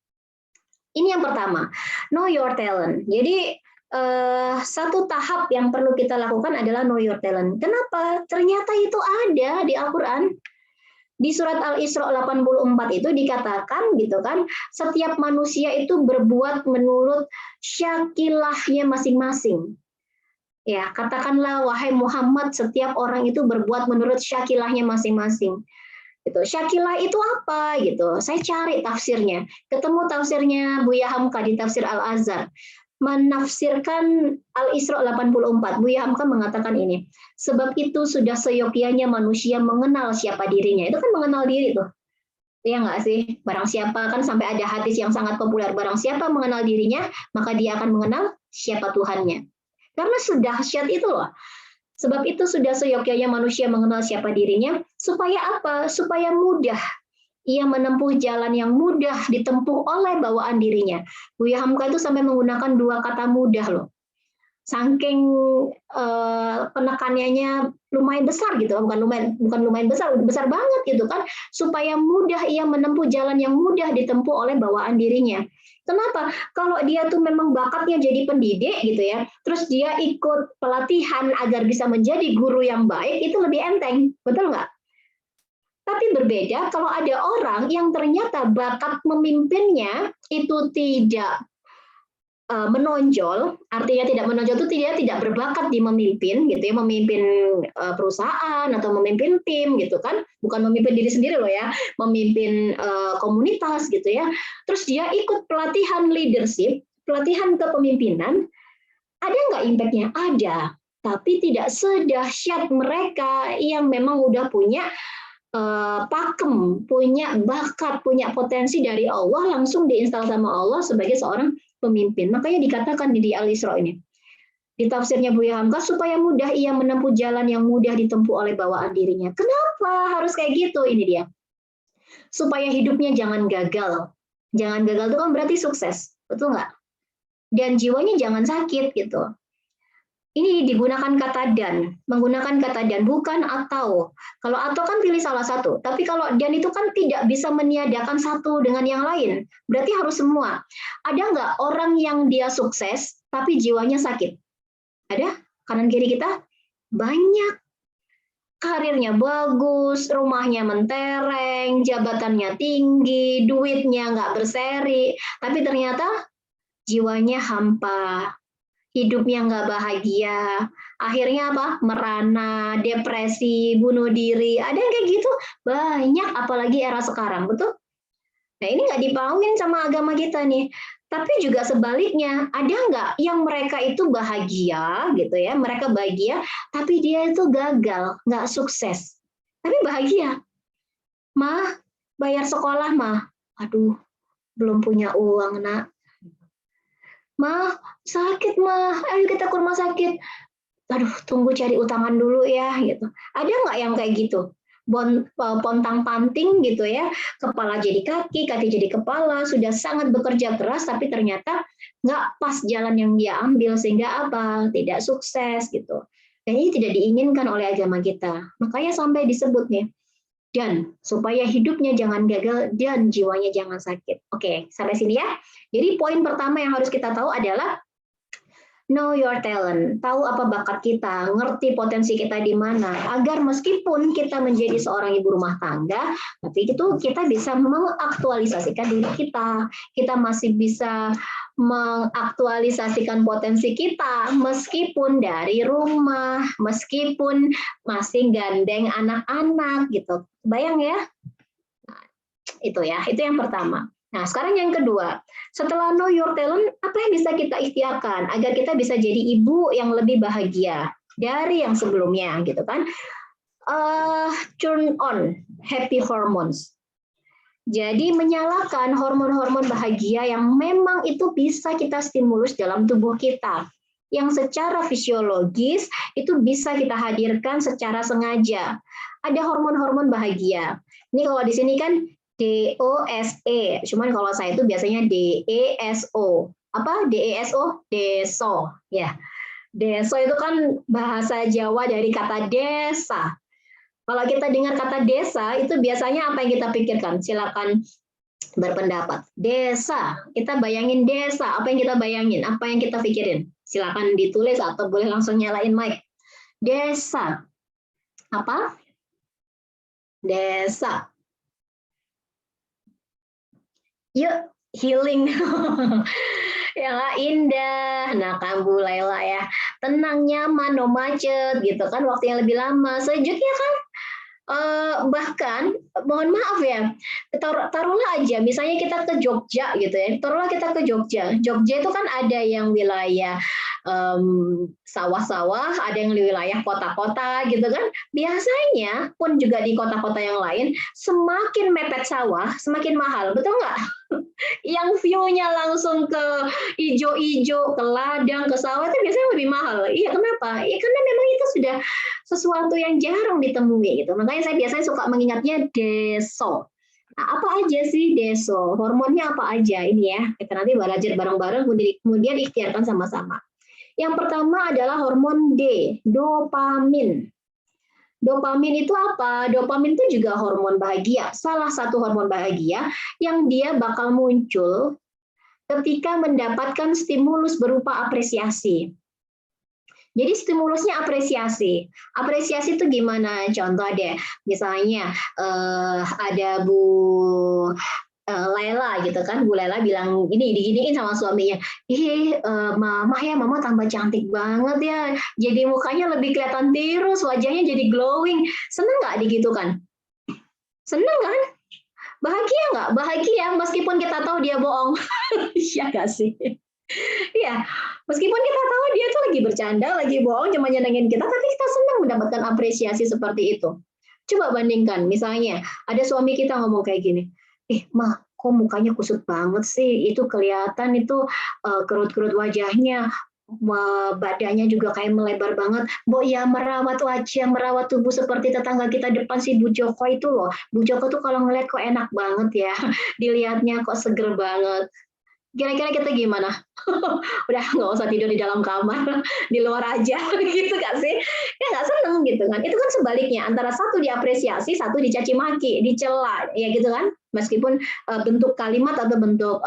Ini yang pertama, know your talent. Jadi satu tahap yang perlu kita lakukan adalah know your talent. Kenapa? Ternyata itu ada di Al-Quran. Di surat Al-Isra 84 itu dikatakan gitu kan, setiap manusia itu berbuat menurut syakilahnya masing-masing. Ya, katakanlah wahai Muhammad, setiap orang itu berbuat menurut syakilahnya masing-masing. Gitu. Syakilah itu apa gitu? Saya cari tafsirnya. Ketemu tafsirnya Buya Hamka di tafsir Al-Azhar. Menafsirkan Al-Isra 84, Buya Hamka mengatakan ini, sebab itu sudah seyogyanya manusia mengenal siapa dirinya. Itu kan mengenal diri tuh. Iya nggak sih? Barang siapa, kan sampai ada hadis yang sangat populer, barang siapa mengenal dirinya, maka dia akan mengenal siapa Tuhannya. Karena sudah dahsyat itu loh. Sebab itu sudah seyogyanya manusia mengenal siapa dirinya, supaya apa? Supaya mudah ia menempuh jalan yang mudah ditempuh oleh bawaan dirinya. Buya Hamka itu sampai menggunakan 2 kata mudah loh. Saking penekanannya lumayan besar gitu, bukan lumayan besar, besar banget gitu kan, supaya mudah ia menempuh jalan yang mudah ditempuh oleh bawaan dirinya. Kenapa? Kalau dia tuh memang bakatnya jadi pendidik gitu ya, terus dia ikut pelatihan agar bisa menjadi guru yang baik, itu lebih enteng, betul nggak? Tapi berbeda kalau ada orang yang ternyata bakat memimpinnya itu tidak menonjol, artinya tidak menonjol itu tidak berbakat di memimpin gitu ya, memimpin perusahaan atau memimpin tim gitu kan, bukan memimpin diri sendiri loh ya, memimpin komunitas gitu ya. Terus dia ikut pelatihan leadership, pelatihan kepemimpinan, ada nggak impact-nya? Ada, tapi tidak sedahsyat mereka yang memang udah punya pakem, punya bakat, punya potensi dari Allah, langsung diinstal sama Allah sebagai seorang pemimpin. Makanya dikatakan di Al-Isra ini, di tafsirnya Buya Hamka, supaya mudah ia menempuh jalan yang mudah ditempuh oleh bawaan dirinya. Kenapa harus kayak gitu? Ini dia. Supaya hidupnya jangan gagal. Jangan gagal itu kan berarti sukses, betul nggak? Dan jiwanya jangan sakit gitu. Ini digunakan kata dan, menggunakan kata dan, bukan atau. Kalau atau kan pilih salah satu, tapi kalau dan itu kan tidak bisa meniadakan satu dengan yang lain. Berarti harus semua. Ada nggak orang yang dia sukses, tapi jiwanya sakit? Ada? Kanan kiri kita? Banyak. Karirnya bagus, rumahnya mentereng, jabatannya tinggi, duitnya nggak berseri, tapi ternyata jiwanya hampa, hidupnya nggak bahagia, akhirnya apa? Merana, depresi, bunuh diri, ada yang kayak gitu banyak, apalagi era sekarang, betul? Nah ini nggak dipauin sama agama kita nih. Tapi juga sebaliknya, ada nggak yang mereka itu bahagia gitu ya, mereka bahagia, tapi dia itu gagal, nggak sukses, tapi bahagia. Mah, bayar sekolah mah, aduh, belum punya uang nak. Mah, sakit mah, ayo kita ke rumah sakit. Aduh, tunggu cari utangan dulu ya, gitu. Ada nggak yang kayak gitu? Pontang-panting gitu ya, kepala jadi kaki, kaki jadi kepala, sudah sangat bekerja keras, tapi ternyata nggak pas jalan yang dia ambil, sehingga apa? Tidak sukses gitu. Dan ini tidak diinginkan oleh agama kita. Makanya sampai disebut nih, dan supaya hidupnya jangan gagal dan jiwanya jangan sakit. Oke, sampai sini ya. Jadi poin pertama yang harus kita tahu adalah know your talent, tahu apa bakat kita, ngerti potensi kita di mana, agar meskipun kita menjadi seorang ibu rumah tangga, tapi itu kita bisa mengaktualisasikan diri kita. Kita masih bisa mengaktualisasikan potensi kita, meskipun dari rumah, meskipun masih gandeng anak-anak gitu. Bayang ya? Nah, itu ya, itu yang pertama. Nah, sekarang yang kedua, setelah know your talent, apa yang bisa kita ikhtiarkan agar kita bisa jadi ibu yang lebih bahagia dari yang sebelumnya, gitu kan? Turn on happy hormones. Jadi menyalakan hormon-hormon bahagia yang memang itu bisa kita stimulus dalam tubuh kita. Yang secara fisiologis itu bisa kita hadirkan secara sengaja. Ada hormon-hormon bahagia. Ini kalau di sini kan DOSE, cuman kalau saya itu biasanya DESO. Apa DESO? Deso, ya. Deso itu kan bahasa Jawa dari kata desa. Kalau kita dengar kata desa, itu biasanya apa yang kita pikirkan? Silakan berpendapat. Desa, kita bayangin desa, apa yang kita bayangin? Apa yang kita pikirin? Silakan ditulis atau boleh langsung nyalain mic. Desa, apa? Desa. Yuk, healing. Ya indah. Nah, Kambu Laila ya. Tenang, nyaman, no macet gitu kan, waktu yang lebih lama. Sejuk ya kan? Bahkan mohon maaf ya, taruhlah aja misalnya kita ke Jogja gitu ya, taruhlah kita ke Jogja. Jogja itu kan ada yang wilayah sawah-sawah, ada yang wilayah kota-kota gitu kan. Biasanya pun juga di kota-kota yang lain, semakin mepet sawah, semakin mahal, betul nggak? Yang view-nya langsung ke ijo-ijo, ke ladang, ke sawah itu biasanya lebih mahal. Iya, kenapa? Ya karena memang itu sudah sesuatu yang jarang ditemui gitu. Makanya saya biasanya suka mengingatnya deso. Nah, apa aja sih deso? Hormonnya apa aja ini ya? Kita nanti belajar bareng-bareng kemudian ikhtiarkan sama-sama. Yang pertama adalah hormon D, dopamin. Dopamin itu apa? Dopamin itu juga hormon bahagia. Salah satu hormon bahagia yang dia bakal muncul ketika mendapatkan stimulus berupa apresiasi. Jadi stimulusnya apresiasi. Apresiasi itu gimana? Contoh deh, misalnya ada Bu Laila gitu kan, Bu Laila bilang ini diginiin sama suaminya, mama ya, mama tambah cantik banget ya, jadi mukanya lebih kelihatan tirus, wajahnya jadi glowing. Seneng nggak digitukan? Seneng kan? Bahagia nggak? Bahagia meskipun kita tahu dia bohong. Iya nggak sih? Iya, meskipun kita tahu dia tuh lagi bercanda, lagi bohong, cuma nyenengin kita, tapi kita senang mendapatkan apresiasi seperti itu. Coba bandingkan, misalnya ada suami kita ngomong kayak gini, mah, kok mukanya kusut banget sih? Itu kelihatan itu kerut-kerut wajahnya, badannya juga kayak melebar banget. Bo ya merawat wajah, merawat tubuh seperti tetangga kita depan si Bu Joko itu loh. Bu Joko tuh kalau ngeliat kok enak banget ya, dilihatnya kok seger banget. Kira-kira kita gimana? Udah nggak usah tidur di dalam kamar, di luar aja gitu nggak sih? Ya nggak seneng gitu kan. Itu kan sebaliknya, antara satu diapresiasi, satu dicaci maki, dicela, ya gitu kan. Meskipun bentuk kalimat atau bentuk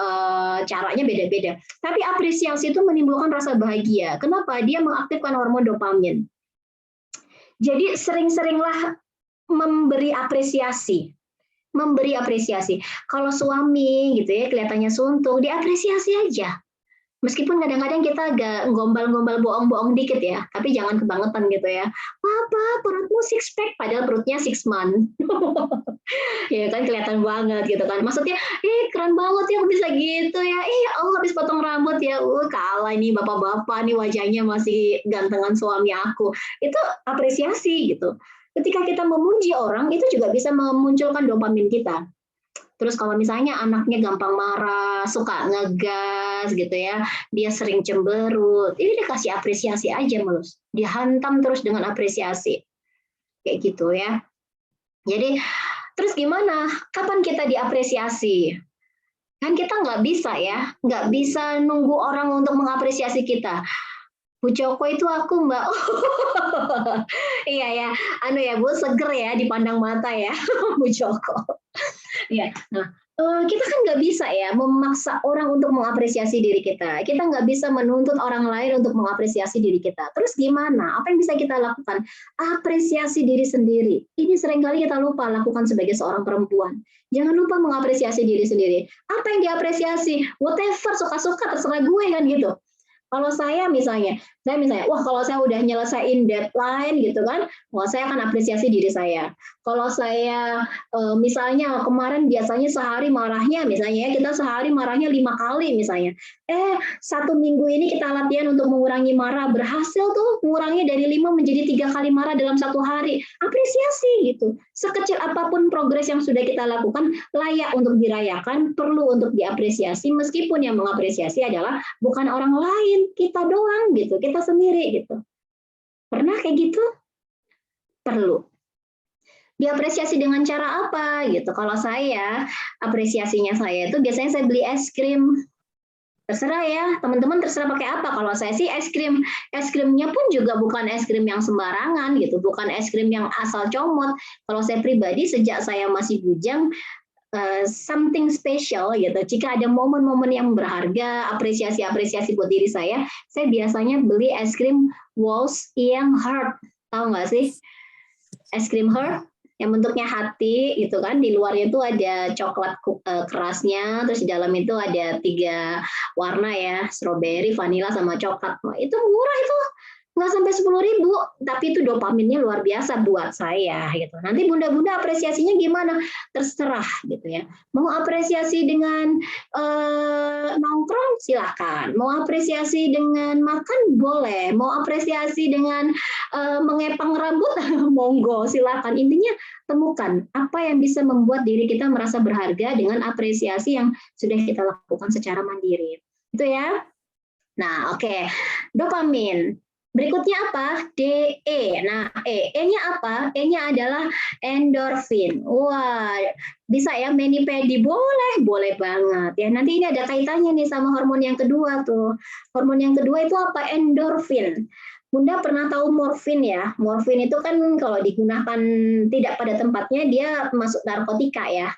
caranya beda-beda. Tapi apresiasi itu menimbulkan rasa bahagia. Kenapa? Dia mengaktifkan hormon dopamin. Jadi sering-seringlah memberi apresiasi, memberi apresiasi. Kalau suami gitu ya kelihatannya suntuk, diapresiasi aja. Meskipun kadang-kadang kita agak gombal-gombal bohong-bohong dikit ya, tapi jangan kebangetan gitu ya. Papa, perutmu six pack, padahal perutnya 6 month. Ya kan kelihatan banget gitu kan. Maksudnya, keren banget ya bisa gitu ya. Allah habis potong rambut ya. Kalah ini bapak-bapak nih wajahnya masih gantengan suami aku. Itu apresiasi gitu. Ketika kita memuji orang, itu juga bisa memunculkan dopamin kita. Terus kalau misalnya anaknya gampang marah, suka ngegas gitu ya, dia sering cemberut, ini dikasih apresiasi aja Melus. Dihantam terus dengan apresiasi. Kayak gitu ya. Jadi terus gimana? Kapan kita diapresiasi? Kan kita nggak bisa ya, nggak bisa nunggu orang untuk mengapresiasi kita. Bu Joko itu aku Mbak. Iya ya, anu ya Bu, seger ya dipandang mata ya, Bu Joko. Iya. Nah, kita kan nggak bisa ya memaksa orang untuk mengapresiasi diri kita. Kita nggak bisa menuntut orang lain untuk mengapresiasi diri kita. Terus gimana? Apa yang bisa kita lakukan? Apresiasi diri sendiri. Ini seringkali kita lupa lakukan sebagai seorang perempuan. Jangan lupa mengapresiasi diri sendiri. Apa yang diapresiasi? Whatever, suka-suka, terserah gue kan gitu. Kalau saya misalnya, wah kalau saya udah nyelesain deadline gitu kan, wah saya akan apresiasi diri saya. Kalau saya misalnya kemarin biasanya sehari marahnya, misalnya ya kita sehari marahnya 5 kali misalnya. 1 minggu ini kita latihan untuk mengurangi marah, berhasil tuh mengurangi dari 5 menjadi 3 kali marah dalam 1 hari. Apresiasi gitu. Sekecil apapun progres yang sudah kita lakukan, layak untuk dirayakan, perlu untuk diapresiasi, meskipun yang mengapresiasi adalah bukan orang lain, kita doang gitu, kita sendiri gitu. Pernah kayak gitu? Perlu. Diapresiasi dengan cara apa gitu? Kalau saya, apresiasinya saya itu biasanya saya beli es krim. Terserah ya, teman-teman terserah pakai apa. Kalau saya sih es krim. Es krimnya pun juga bukan es krim yang sembarangan gitu, bukan es krim yang asal comot. Kalau saya pribadi sejak saya masih bujang, something special gitu. Jika ada momen-momen yang berharga, apresiasi-apresiasi buat diri saya biasanya beli es krim Walls yang heart. Tahu nggak sih? Es krim heart yang bentuknya hati gitu kan, di luarnya itu ada coklat kerasnya, terus di dalam itu ada 3 warna ya, strawberry, vanilla sama coklat. Wah, itu murah itu, nggak sampai 10.000, tapi itu dopaminnya luar biasa buat saya gitu. Nanti bunda-bunda apresiasinya gimana? Terserah gitu ya. Mau apresiasi dengan nongkrong silakan, mau apresiasi dengan makan boleh, mau apresiasi dengan mengepang rambut monggo silakan. Intinya temukan apa yang bisa membuat diri kita merasa berharga dengan apresiasi yang sudah kita lakukan secara mandiri. Itu ya. Nah, oke. Dopamin. Berikutnya apa? DE. Nah, E-nya apa? E-nya adalah endorfin. Wah, bisa ya mani-pedi? Boleh banget. Ya, nanti ini ada kaitannya nih sama hormon yang kedua tuh. Hormon yang kedua itu apa? Endorfin. Bunda pernah tahu morfin ya? Morfin itu kan kalau digunakan tidak pada tempatnya dia masuk narkotika ya.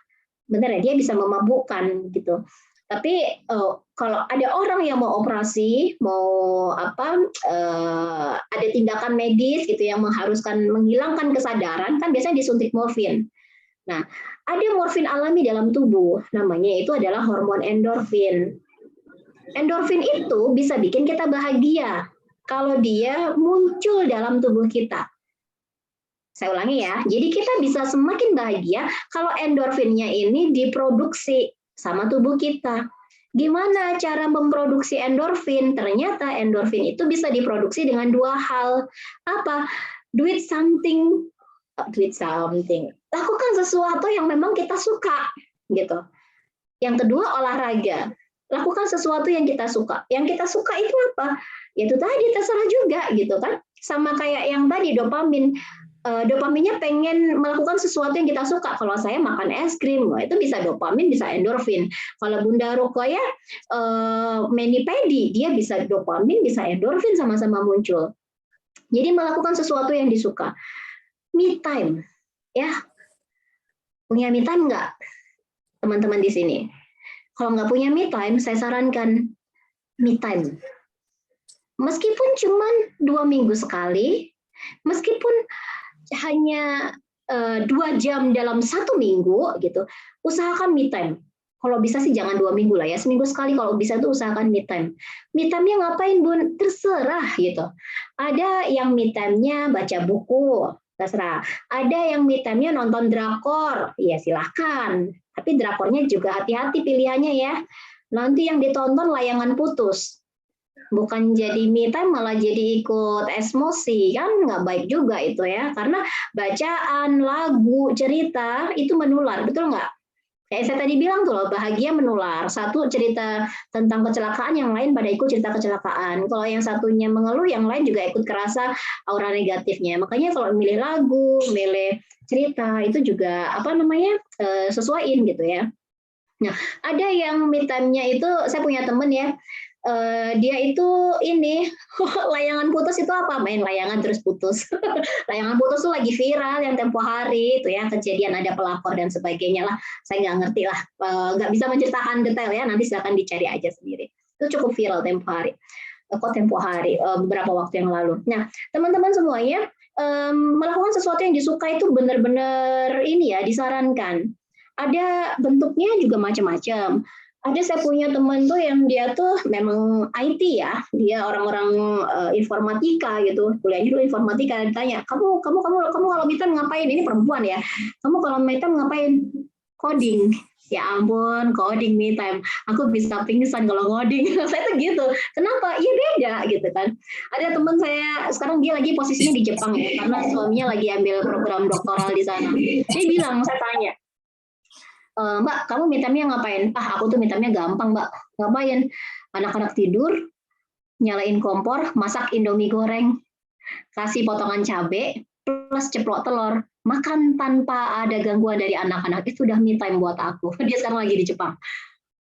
Benar ya, dia bisa memabukkan gitu. Tapi kalau ada orang yang mau operasi, mau ada tindakan medis gitu yang mengharuskan menghilangkan kesadaran, kan biasanya disuntik morfin. Nah, ada morfin alami dalam tubuh, namanya itu adalah hormon endorfin. Endorfin itu bisa bikin kita bahagia kalau dia muncul dalam tubuh kita. Saya ulangi ya, jadi kita bisa semakin bahagia kalau endorfinnya ini diproduksi sama tubuh kita. Gimana cara memproduksi endorfin? Ternyata endorfin itu bisa diproduksi dengan 2 hal. Apa? Do something. Lakukan sesuatu yang memang kita suka, gitu. Yang kedua, olahraga. Lakukan sesuatu yang kita suka. Yang kita suka itu apa? Itu tadi terserah juga, gitu kan? Sama kayak yang tadi dopamin. dopaminnya pengen melakukan sesuatu yang kita suka. Kalau saya makan es krim, wah, itu bisa dopamin, bisa endorfin. Kalau Bunda Rukoya mani-pedi, dia bisa dopamin, bisa endorfin sama-sama muncul. Jadi melakukan sesuatu yang disuka. Me time, ya. Punya me time nggak, teman-teman di sini? Kalau nggak punya me time, saya sarankan me time. Meskipun cuma 2 minggu sekali, meskipun hanya 2 jam dalam 1 minggu gitu, usahakan me time. Kalau bisa sih jangan 2 minggu lah ya, seminggu sekali kalau bisa tuh usahakan me time. Me time-nya ngapain Bun? Terserah gitu. Ada yang me time-nya baca buku, terserah. Ada yang me time-nya nonton drakor, ya silahkan. Tapi drakornya juga hati-hati pilihannya ya. Nanti yang ditonton layangan putus. Bukan jadi me time malah jadi ikut emosi, kan nggak baik juga itu ya, karena bacaan, lagu, cerita itu menular, betul nggak? Kayak saya tadi bilang tuh loh, bahagia menular. Satu cerita tentang kecelakaan, yang lain pada ikut cerita kecelakaan. Kalau yang satunya mengeluh, yang lain juga ikut kerasa aura negatifnya. Makanya kalau milih lagu, milih cerita itu juga sesuaiin gitu ya. Nah, ada yang me time-nya itu, saya punya temen ya, dia itu ini layangan putus itu apa? Main layangan terus putus. Layangan putus tuh lagi viral yang tempo hari itu ya, kejadian ada pelapor dan sebagainya lah. Saya nggak ngerti lah, nggak bisa menceritakan detail ya. Nanti silakan dicari aja sendiri. Itu cukup viral tempo hari. Kok tempo hari beberapa waktu yang lalu. Nah, teman-teman semuanya melakukan sesuatu yang disuka itu benar-benar ini ya disarankan. Ada bentuknya juga macam-macam. Ada saya punya teman tuh yang dia tuh memang IT ya, dia orang-orang informatika gitu, kuliahnya dulu informatika. Ditanya, kamu kalau me time ngapain? Ini perempuan ya. Kamu kalau me time ngapain? Coding. Ya ampun, coding me time. Aku bisa pingsan kalau ngoding. Saya tuh gitu. Kenapa? Iya beda gitu kan. Ada teman saya sekarang dia lagi posisinya di Jepang ya, karena suaminya lagi ambil program doktoral di sana. Dia bilang, saya tanya, Mbak, kamu me time-nya ngapain? Aku tuh me time-nya gampang, Mbak. Ngapain? Anak-anak tidur, nyalain kompor, masak Indomie goreng, kasih potongan cabai, plus ceplok telur, makan tanpa ada gangguan dari anak-anak. Itu udah me time buat aku. Dia sekarang lagi di Jepang.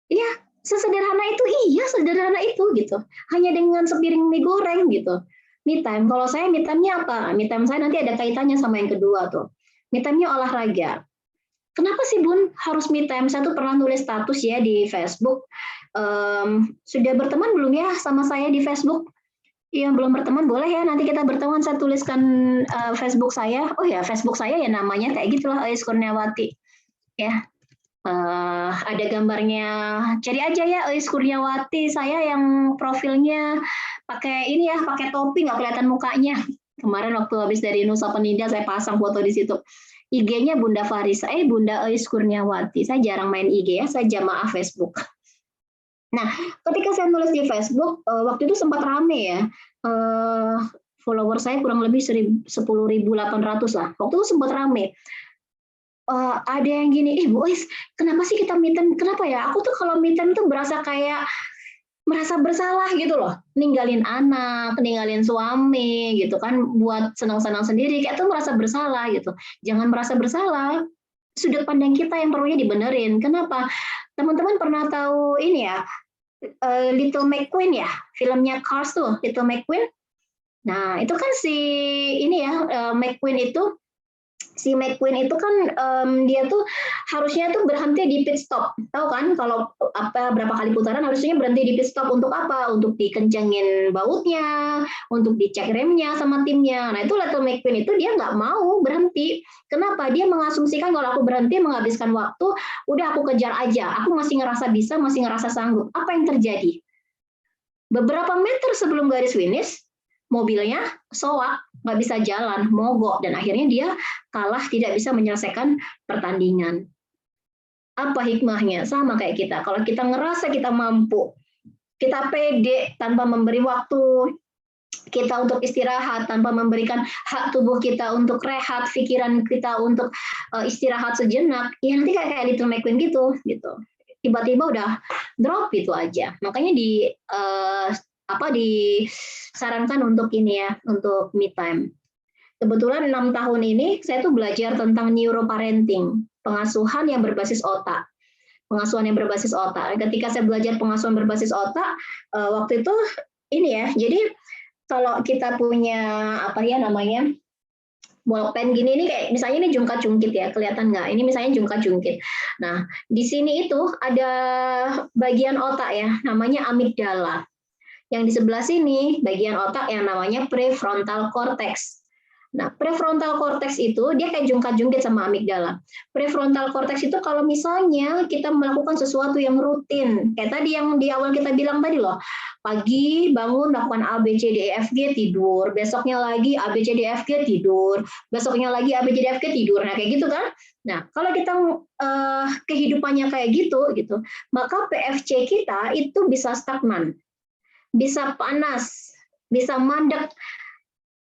Iya, sesederhana itu, iya sederhana itu gitu. Hanya dengan sepiring mie goreng gitu. Me time, kalau saya me time-nya apa? Me time saya nanti ada kaitannya sama yang kedua tuh. Me time-nya olahraga. Kenapa sih Bun harus me time? Saya tuh pernah nulis status ya di Facebook. Sudah berteman belum ya sama saya di Facebook? Yang belum berteman boleh ya, nanti kita berteman. Saya tuliskan Facebook saya. Oh ya, Facebook saya ya namanya kayak gitulah, Ais Kurniawati. Ya, ada gambarnya. Cari aja ya Ais Kurniawati. Saya yang profilnya pakai ini ya, pakai topi nggak kelihatan mukanya. Kemarin waktu habis dari Nusa Penida saya pasang foto di situ. IG-nya Bunda Farisa, Bunda Ais Kurniawati. Saya jarang main IG ya, saya jamaah Facebook. Nah, ketika saya nulis di Facebook, waktu itu sempat rame ya. Follower saya kurang lebih 10.800 lah. Waktu itu sempat rame. Ada yang gini, Bu Ais, kenapa sih kita me time? Kenapa ya? Aku tuh kalau me time tuh berasa kayak merasa bersalah gitu loh, ninggalin anak, ninggalin suami gitu kan, buat senang-senang sendiri, kayak tuh merasa bersalah gitu. Jangan merasa bersalah, sudut pandang kita yang perlunya dibenerin. Kenapa? Teman-teman pernah tahu ini ya, Little McQueen ya, filmnya Cars tuh, Little McQueen. Nah, itu kan si ini ya, McQueen itu, si McQueen itu kan dia tuh harusnya tuh berhenti di pit stop. Tahu kan kalau berapa kali putaran harusnya berhenti di pit stop untuk apa? Untuk dikencengin bautnya, untuk dicek remnya sama timnya. Nah, itu Little McQueen itu dia nggak mau berhenti. Kenapa? Dia mengasumsikan kalau aku berhenti menghabiskan waktu, udah aku kejar aja. Aku masih ngerasa bisa, masih ngerasa sanggup. Apa yang terjadi? Beberapa meter sebelum garis finish, mobilnya soak, nggak bisa jalan, mogok, dan akhirnya dia kalah, tidak bisa menyelesaikan pertandingan. Apa hikmahnya? Sama kayak kita. Kalau kita ngerasa kita mampu, kita pede tanpa memberi waktu kita untuk istirahat, tanpa memberikan hak tubuh kita untuk rehat, pikiran kita untuk istirahat sejenak, ya nanti kayak Little McQueen gitu. Tiba-tiba udah drop itu aja. Makanya disarankan untuk ini ya, untuk me time. Kebetulan 6 tahun ini saya tuh belajar tentang neuroparenting, pengasuhan yang berbasis otak. Pengasuhan yang berbasis otak. Ketika saya belajar pengasuhan berbasis otak, waktu itu ini ya, jadi kalau kita punya apa ya namanya, bolpen gini ini kayak misalnya ini jungkat-jungkit ya, kelihatan nggak? Ini misalnya jungkat-jungkit. Nah, di sini itu ada bagian otak ya, namanya amigdala. Yang di sebelah sini bagian otak yang namanya prefrontal cortex. Nah, prefrontal cortex itu dia kayak jungkat-jungkit sama amigdala. Prefrontal cortex itu kalau misalnya kita melakukan sesuatu yang rutin, kayak tadi yang di awal kita bilang tadi loh, pagi bangun melakukan A, B, C, D, E, F, G, tidur, besoknya lagi A, B, C, D, E, F, G, tidur, besoknya lagi A, B, C, D, E, F, G, tidur. Nah, kayak gitu kan. Nah, kalau kita kehidupannya kayak gitu, maka PFC kita itu bisa stagnan, bisa panas, bisa mandek.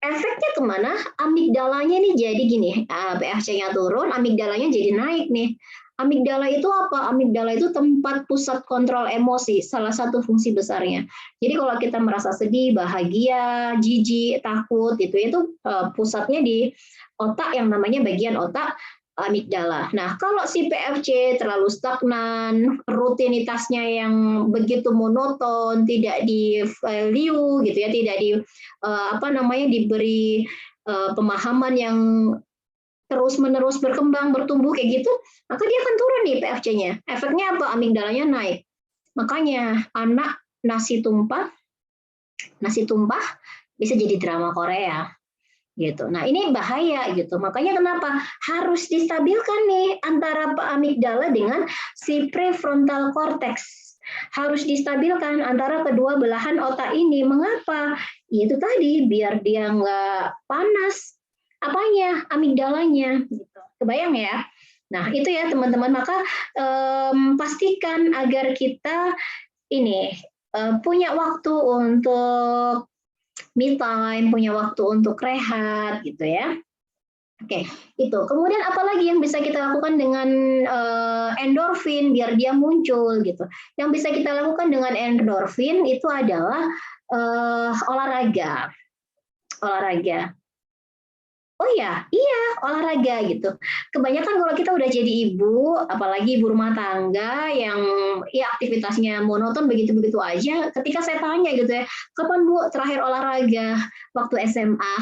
Efeknya kemana? Amigdalanya nih jadi gini, PFC-nya turun, amigdalanya jadi naik nih. Amigdala itu apa? Amigdala itu tempat pusat kontrol emosi, salah satu fungsi besarnya. Jadi kalau kita merasa sedih, bahagia, jijik, takut, itu pusatnya di otak yang namanya bagian otak amigdala. Nah, kalau si PFC terlalu stagnan, rutinitasnya yang begitu monoton, tidak di value gitu ya, tidak di diberi pemahaman yang terus-menerus berkembang, bertumbuh kayak gitu, maka dia akan turun nih PFC-nya. Efeknya apa? Amigdalanya naik. Makanya anak nasi tumpah bisa jadi drama Korea gitu. Nah, ini bahaya gitu. Makanya kenapa harus distabilkan nih antara amigdala dengan si prefrontal cortex. Harus distabilkan antara kedua belahan otak ini. Mengapa? Itu tadi biar dia nggak panas. Apanya? Amigdalanya. Gitu. Kebayang ya? Nah, itu ya teman-teman. Maka pastikan agar kita ini punya waktu untuk me time, punya waktu untuk rehat gitu ya. Oke, itu. Kemudian apalagi yang bisa kita lakukan dengan endorfin biar dia muncul gitu. Yang bisa kita lakukan dengan endorfin itu adalah olahraga. Olahraga. Oh ya, iya olahraga gitu. Kebanyakan kalau kita udah jadi ibu, apalagi ibu rumah tangga yang ya aktivitasnya monoton begitu-begitu aja, ketika saya tanya gitu ya, kapan Bu terakhir olahraga? Waktu SMA.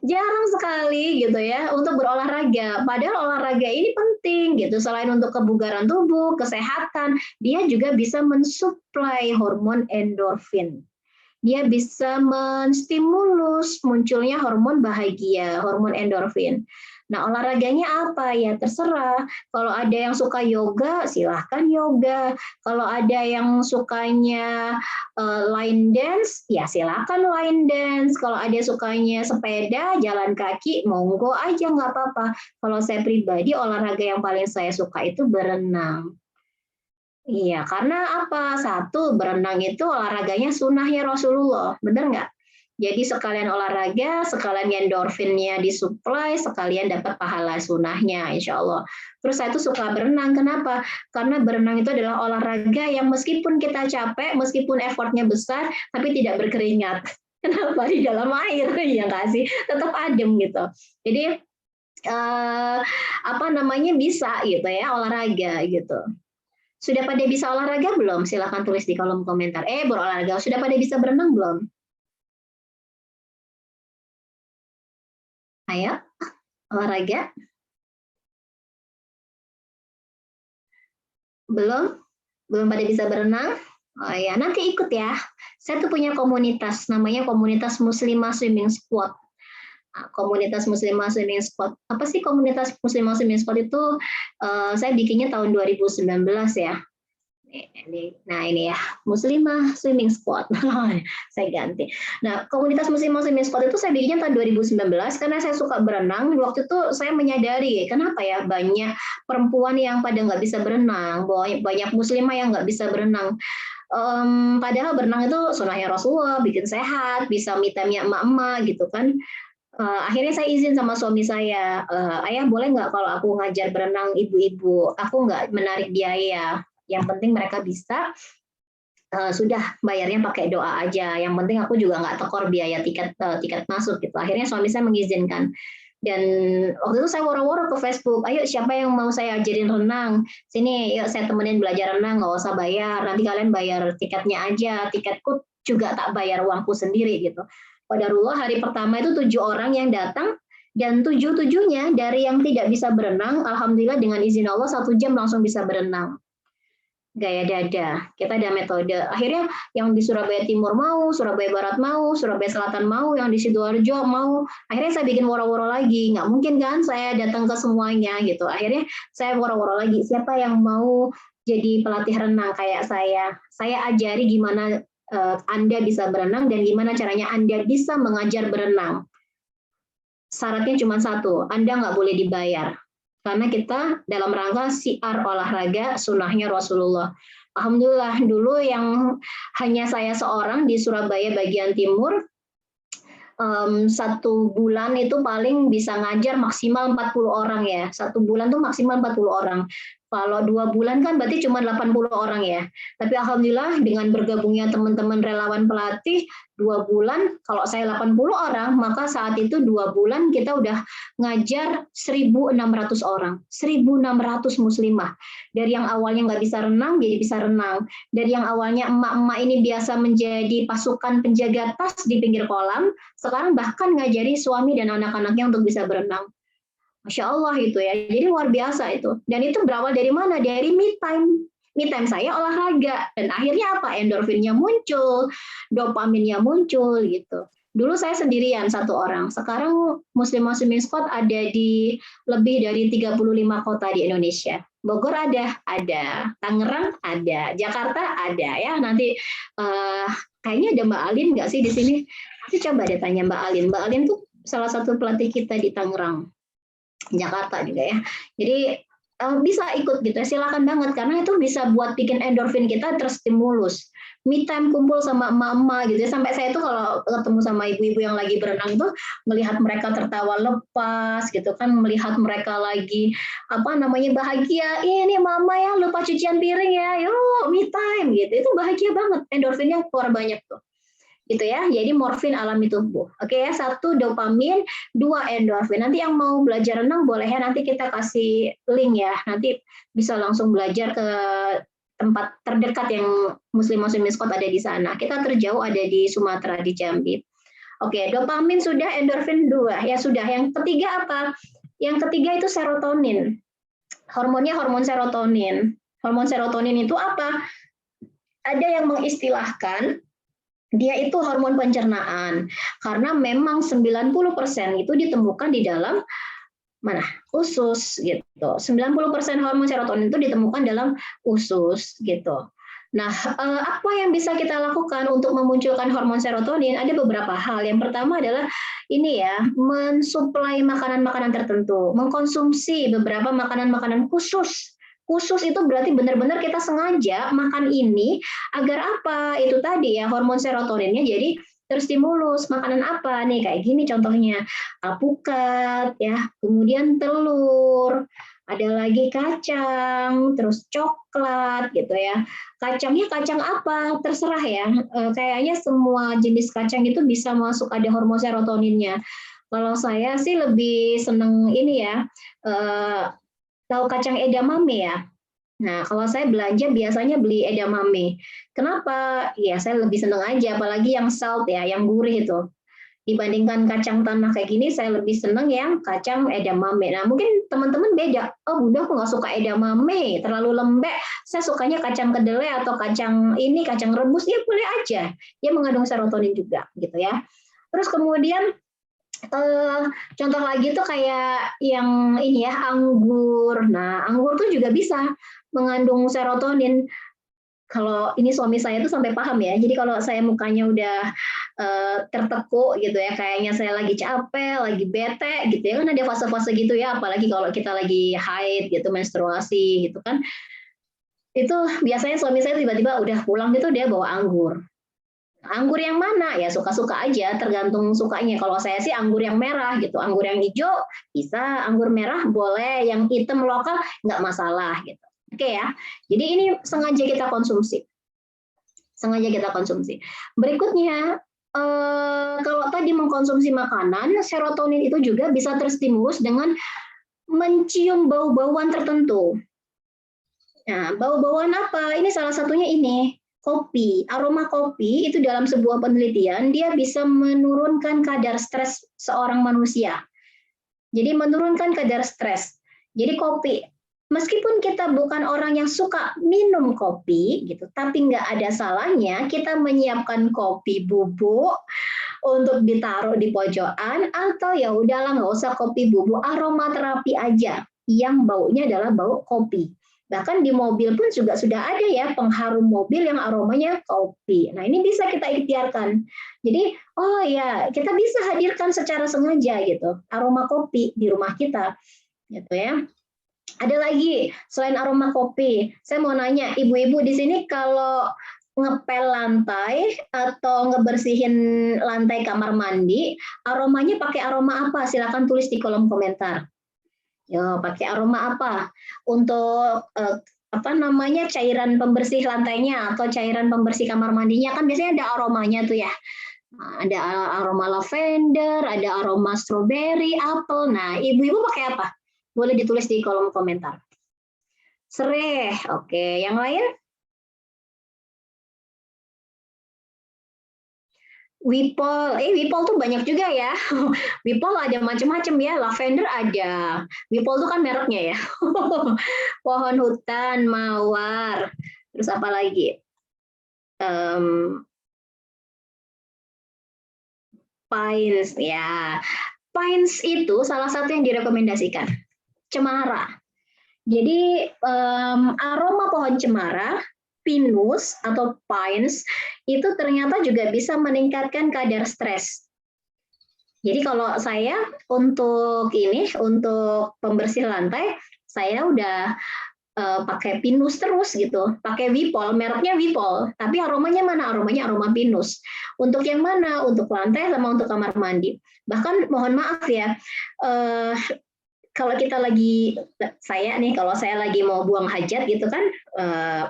Jarang sekali gitu ya untuk berolahraga. Padahal olahraga ini penting gitu. Selain untuk kebugaran tubuh, kesehatan, dia juga bisa mensuplai hormon endorfin. Dia bisa menstimulus munculnya hormon bahagia, hormon endorfin. Nah, olahraganya apa? Ya terserah. Kalau ada yang suka yoga, silahkan yoga. Kalau ada yang sukanya line dance, ya silahkan line dance. Kalau ada sukanya sepeda, jalan kaki, monggo aja nggak apa-apa. Kalau saya pribadi, olahraga yang paling saya suka itu berenang. Iya, karena apa? Satu, berenang itu olahraganya sunnahnya Rasulullah, bener nggak? Jadi sekalian olahraga, sekalian endorfinnya disuplai, sekalian dapat pahala sunnahnya, insya Allah. Terus saya tuh suka berenang, kenapa? Karena berenang itu adalah olahraga yang meskipun kita capek, meskipun effortnya besar, tapi tidak berkeringat. Kenapa? Di dalam air, ya nggak sih? Tetap adem gitu. Jadi bisa gitu ya olahraga gitu. Sudah pada bisa olahraga belum? Silahkan tulis di kolom komentar. Berolahraga. Sudah pada bisa berenang belum? Ayo, olahraga. Belum? Belum pada bisa berenang? Oh ya, nanti ikut ya. Saya tuh punya komunitas, namanya komunitas Muslimah Swimming Squad. Komunitas Muslimah Swimming Squad. Apa sih komunitas Muslimah Swimming Squad itu? Saya bikinnya tahun 2019 ya. Nah ini ya, Muslimah Swimming Squad. Saya ganti. Nah, komunitas Muslimah Swimming Squad itu saya bikinnya tahun 2019 karena saya suka berenang. Waktu itu saya menyadari, kenapa ya banyak perempuan yang pada nggak bisa berenang, banyak muslimah yang nggak bisa berenang. Padahal berenang itu sunnahnya Rasulullah, bikin sehat, bisa me time-nya emak-emak gitu kan. Akhirnya saya izin sama suami saya, ayah boleh nggak kalau aku ngajar berenang ibu-ibu, aku nggak menarik biaya, yang penting mereka bisa sudah bayarnya pakai doa aja. Yang penting aku juga nggak tekor biaya tiket masuk gitu. Akhirnya suami saya mengizinkan. Dan waktu itu saya woro-woro ke Facebook, ayo siapa yang mau saya ajarin renang, sini yuk saya temenin belajar renang, nggak usah bayar, nanti kalian bayar tiketnya aja, tiketku juga tak bayar uangku sendiri gitu. Qadarullah hari pertama itu 7 orang yang datang, dan 7-7-nya dari yang tidak bisa berenang, alhamdulillah dengan izin Allah 1 jam langsung bisa berenang. Gaya dada, kita ada metode. Akhirnya yang di Surabaya Timur mau, Surabaya Barat mau, Surabaya Selatan mau, yang di Sidoarjo mau. Akhirnya saya bikin woro-woro lagi. Nggak mungkin kan saya datang ke semuanya gitu. Akhirnya saya woro-woro lagi. Siapa yang mau jadi pelatih renang kayak saya? Saya ajari gimana Anda bisa berenang dan gimana caranya Anda bisa mengajar berenang. Syaratnya cuma satu, Anda nggak boleh dibayar. Karena kita dalam rangka siar olahraga sunnahnya Rasulullah. Alhamdulillah dulu yang hanya saya seorang di Surabaya bagian timur, 1 bulan itu paling bisa ngajar maksimal 40 orang ya. 1 bulan tuh maksimal 40 orang. Kalau 2 bulan kan berarti cuma 80 orang ya. Tapi alhamdulillah dengan bergabungnya teman-teman relawan pelatih, 2 bulan, kalau saya 80 orang, maka saat itu 2 bulan kita udah ngajar 1.600 orang. 1.600 muslimah. Dari yang awalnya nggak bisa renang, jadi bisa renang. Dari yang awalnya emak-emak ini biasa menjadi pasukan penjaga tas di pinggir kolam, sekarang bahkan ngajari suami dan anak-anaknya untuk bisa berenang. Masya Allah itu ya, jadi luar biasa itu. Dan itu berawal dari mana? Dari me time. Me time saya olahraga. Dan akhirnya apa? Endorfinnya muncul, dopaminnya muncul gitu. Dulu saya sendirian 1 orang. Sekarang Muslim Squad ada di lebih dari 35 kota di Indonesia. Bogor ada. Tangerang ada. Jakarta ada ya. Nanti kayaknya ada Mbak Alin nggak sih di sini? Nanti coba deh tanya Mbak Alin. Mbak Alin tuh salah satu pelatih kita di Tangerang. Jakarta juga ya. Jadi bisa ikut gitu ya, silakan banget karena itu bisa buat bikin endorfin kita terstimulus. Me time kumpul sama emak-emak gitu ya. Sampai saya tuh kalau ketemu sama ibu-ibu yang lagi berenang tuh melihat mereka tertawa lepas gitu kan, melihat mereka lagi bahagia. Ini mama ya lupa cucian piring ya. Yuk, me time gitu. Itu bahagia banget, endorfinnya keluar banyak tuh. Gitu ya, jadi morfin alami tubuh. Oke ya, 1 dopamin, 2 endorfin. Nanti yang mau belajar renang boleh ya, nanti kita kasih link ya, nanti bisa langsung belajar ke tempat terdekat yang Muslim Squad ada di sana. Kita terjauh ada di Sumatera, di Jambi. Oke, dopamin sudah, endorfin 2. Ya sudah, yang ketiga apa? Yang ketiga itu serotonin. Hormonnya hormon serotonin. Hormon serotonin itu apa? Ada yang mengistilahkan dia itu hormon pencernaan karena memang 90% itu ditemukan di dalam usus gitu. 90% hormon serotonin itu ditemukan dalam usus gitu. Nah, apa yang bisa kita lakukan untuk memunculkan hormon serotonin? Ada beberapa hal. Yang pertama adalah ini ya, mensuplai makanan-makanan tertentu, mengkonsumsi beberapa makanan-makanan khusus. Khusus itu berarti benar-benar kita sengaja makan ini agar apa? Itu tadi ya, hormon serotoninnya jadi terstimulus. Makanan apa nih? Kayak gini contohnya, alpukat ya, kemudian telur, ada lagi kacang, terus coklat gitu ya. Kacangnya kacang apa? Terserah ya. Kayaknya semua jenis kacang itu bisa masuk ada hormon serotoninnya. Kalau saya sih lebih seneng ini ya, tahu kacang edamame ya? Nah, kalau saya belanja biasanya beli edamame. Kenapa? Ya, saya lebih senang aja, apalagi yang salt ya, yang gurih itu. Dibandingkan kacang tanah kayak gini, saya lebih senang yang kacang edamame. Nah, mungkin teman-teman beda. Oh, Bunda aku nggak suka edamame, terlalu lembek. Saya sukanya kacang kedelai atau kacang rebus, ya boleh aja. Dia mengandung serotonin juga, gitu ya. Terus kemudian contoh lagi tuh kayak yang ini ya, anggur. Nah, anggur tuh juga bisa mengandung serotonin. Kalau ini suami saya tuh sampai paham ya. Jadi kalau saya mukanya udah tertekuk gitu ya, kayaknya saya lagi capek, lagi bete gitu ya, kan ada fase-fase gitu ya, apalagi kalau kita lagi haid gitu, menstruasi gitu kan. Itu biasanya suami saya tiba-tiba udah pulang gitu dia bawa anggur. Anggur yang mana? Ya suka-suka aja, tergantung sukanya. Kalau saya sih anggur yang merah gitu. Anggur yang hijau bisa, anggur merah boleh, yang hitam lokal nggak masalah gitu. Oke ya. Jadi ini sengaja kita konsumsi. sengaja kita konsumsi. Berikutnya, kalau tadi mengkonsumsi makanan, serotonin itu juga bisa terstimulus dengan mencium bau-bauan tertentu. Nah, bau-bauan apa? Ini salah satunya ini, kopi. Aroma kopi itu dalam sebuah penelitian, dia bisa menurunkan kadar stres seorang manusia. Jadi menurunkan kadar stres. Jadi kopi, meskipun kita bukan orang yang suka minum kopi, gitu, tapi nggak ada salahnya kita menyiapkan kopi bubuk untuk ditaruh di pojokan, atau ya udahlah nggak usah kopi bubuk, aromaterapi aja yang baunya adalah bau kopi. Bahkan di mobil pun juga sudah ada ya pengharum mobil yang aromanya kopi. Nah ini bisa kita ikhtiarkan. Jadi oh ya kita bisa hadirkan secara sengaja gitu aroma kopi di rumah kita, gitu ya. Ada lagi selain aroma kopi, saya mau nanya ibu-ibu di sini kalau ngepel lantai atau ngebersihin lantai kamar mandi, aromanya pakai aroma apa? Silakan tulis di kolom komentar. Yo, pakai aroma apa? Untuk apa namanya cairan pembersih lantainya atau cairan pembersih kamar mandinya kan biasanya ada aromanya tuh ya. Nah, ada aroma lavender, ada aroma strawberry, apel. Nah, ibu-ibu pakai apa? Boleh ditulis di kolom komentar. Sereh, oke. Yang lain? Wipol, Wipol tuh banyak juga ya. Wipol ada macam-macam ya, lavender ada. Wipol tuh kan mereknya ya. Pohon hutan, mawar, terus apa lagi? Pines ya. Pines itu salah satu yang direkomendasikan. Cemara. Jadi aroma pohon cemara, pinus atau pines itu ternyata juga bisa meningkatkan kadar stres. Jadi kalau saya untuk pembersih lantai, saya udah pakai pinus terus gitu, pakai Wipol, mereknya Wipol, tapi aromanya mana? Aromanya aroma pinus. Untuk yang mana? Untuk lantai sama untuk kamar mandi. Bahkan mohon maaf ya, kalau kita lagi kalau saya lagi mau buang hajat gitu kan,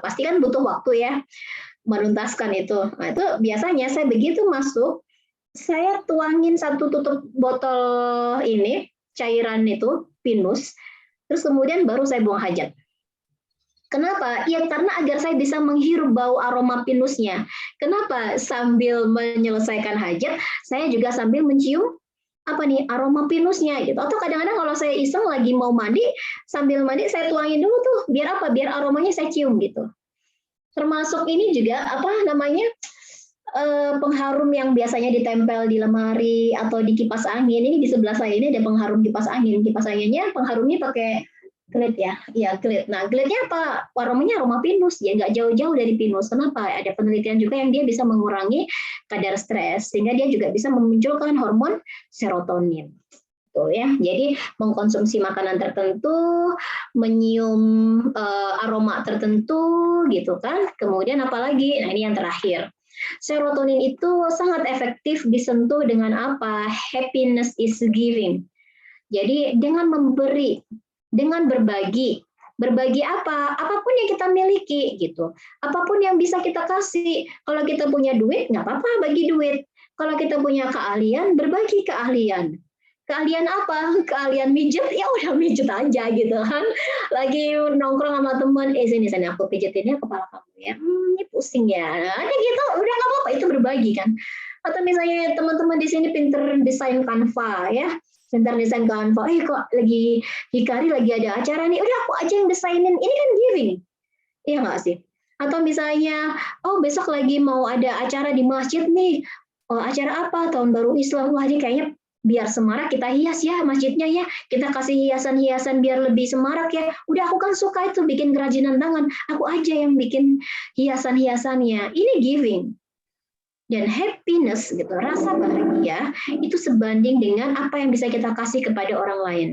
pasti kan butuh waktu ya menuntaskan itu. Nah itu biasanya saya begitu masuk, saya tuangin satu tutup botol ini cairan itu pinus, terus kemudian baru saya buang hajat. Kenapa? Ya karena agar saya bisa menghirup bau aroma pinusnya. Kenapa? Sambil menyelesaikan hajat, saya juga sambil mencium apa nih aroma pinusnya gitu. Atau kadang-kadang kalau saya iseng lagi mau mandi, sambil mandi saya tuangin dulu tuh, biar apa? Biar aromanya saya cium gitu. Termasuk ini juga apa namanya pengharum yang biasanya ditempel di lemari atau di kipas angin. Ini di sebelah saya ini ada pengharum kipas angin. Kipas anginnya pengharumnya pakai Glade ya, iya Glade. Nah, Glade-nya apa? Aromanya aroma pinus, ya nggak jauh-jauh dari pinus. Kenapa? Ada penelitian juga yang dia bisa mengurangi kadar stres, sehingga dia juga bisa memunculkan hormon serotonin. Tuh ya, jadi mengkonsumsi makanan tertentu, menyium aroma tertentu, gitu kan. Kemudian apalagi? Nah ini yang terakhir. Serotonin itu sangat efektif disentuh dengan apa? Happiness is giving. Jadi dengan memberi, dengan berbagi apa? Apapun yang kita miliki gitu. Apapun yang bisa kita kasih. Kalau kita punya duit, nggak apa-apa bagi duit. Kalau kita punya keahlian, berbagi keahlian. Keahlian apa? Keahlian mijet, ya udah mijet aja gitu kan. Lagi nongkrong sama teman, sini aku pijetinnya kepala kamu ya. Ini pusing ya. Nah, gitu, udah nggak apa-apa, itu berbagi kan. Atau misalnya teman-teman di sini pinter desain Canva ya. Pinter desain Canva, kok lagi Hikari lagi ada acara nih, udah aku aja yang desainin, ini kan giving, iya nggak sih? Atau misalnya, oh besok lagi mau ada acara di masjid nih, oh, acara apa? Tahun Baru Islam, wah ini kayaknya biar semarak kita hias ya masjidnya ya, kita kasih hiasan-hiasan biar lebih semarak ya. Udah aku kan suka itu bikin kerajinan tangan, aku aja yang bikin hiasan-hiasannya, ini giving. Dan happiness gitu, rasa bahagia itu sebanding dengan apa yang bisa kita kasih kepada orang lain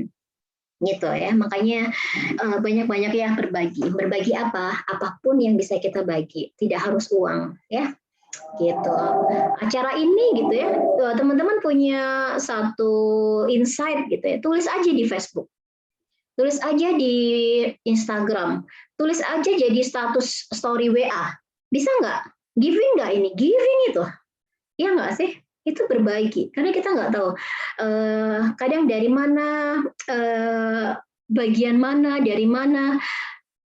gitu ya. Makanya banyak-banyak ya berbagi apa, apapun yang bisa kita bagi, tidak harus uang ya gitu. Acara ini gitu ya, teman-teman punya satu insight gitu ya, tulis aja di Facebook, tulis aja di Instagram, tulis aja jadi status story WA, bisa nggak? Giving nggak ini? Giving itu. Iya nggak sih? Itu berbagi. Karena kita nggak tahu kadang dari mana, bagian mana, dari mana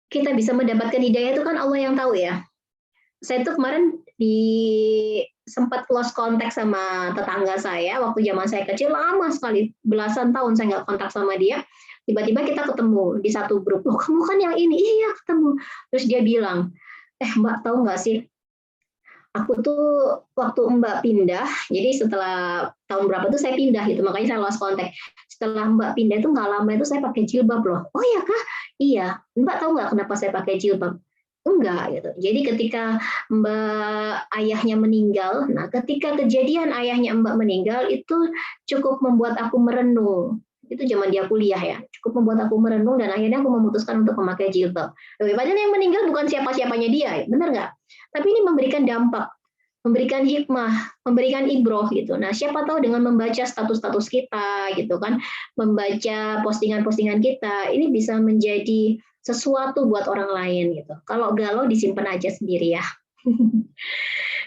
kita bisa mendapatkan hidayah itu kan Allah yang tahu ya. Saya tuh kemarin sempat lost contact sama tetangga saya waktu zaman saya kecil, lama sekali, belasan tahun saya nggak kontak sama dia. Tiba-tiba kita ketemu di satu grup, loh kamu kan yang ini, iya ketemu. Terus dia bilang, Mbak tahu nggak sih, aku tuh waktu Mbak pindah, jadi setelah tahun berapa tuh saya pindah gitu, makanya saya lost contact. Setelah Mbak pindah itu nggak lama itu saya pakai jilbab loh. Oh ya kah? Iya. Mbak tahu nggak kenapa saya pakai jilbab? Enggak gitu. Jadi ketika Mbak ayahnya meninggal, nah ketika kejadian ayahnya Mbak meninggal itu cukup membuat aku merenung. Itu zaman dia kuliah ya, cukup membuat aku merenung dan akhirnya aku memutuskan untuk memakai jilbab. Padahal yang meninggal bukan siapa-siapanya dia, benar nggak? Tapi ini memberikan dampak, memberikan hikmah, memberikan ibroh gitu. Nah, siapa tahu dengan membaca status-status kita gitu kan, membaca postingan-postingan kita, ini bisa menjadi sesuatu buat orang lain gitu. Kalau galau disimpan aja sendiri ya.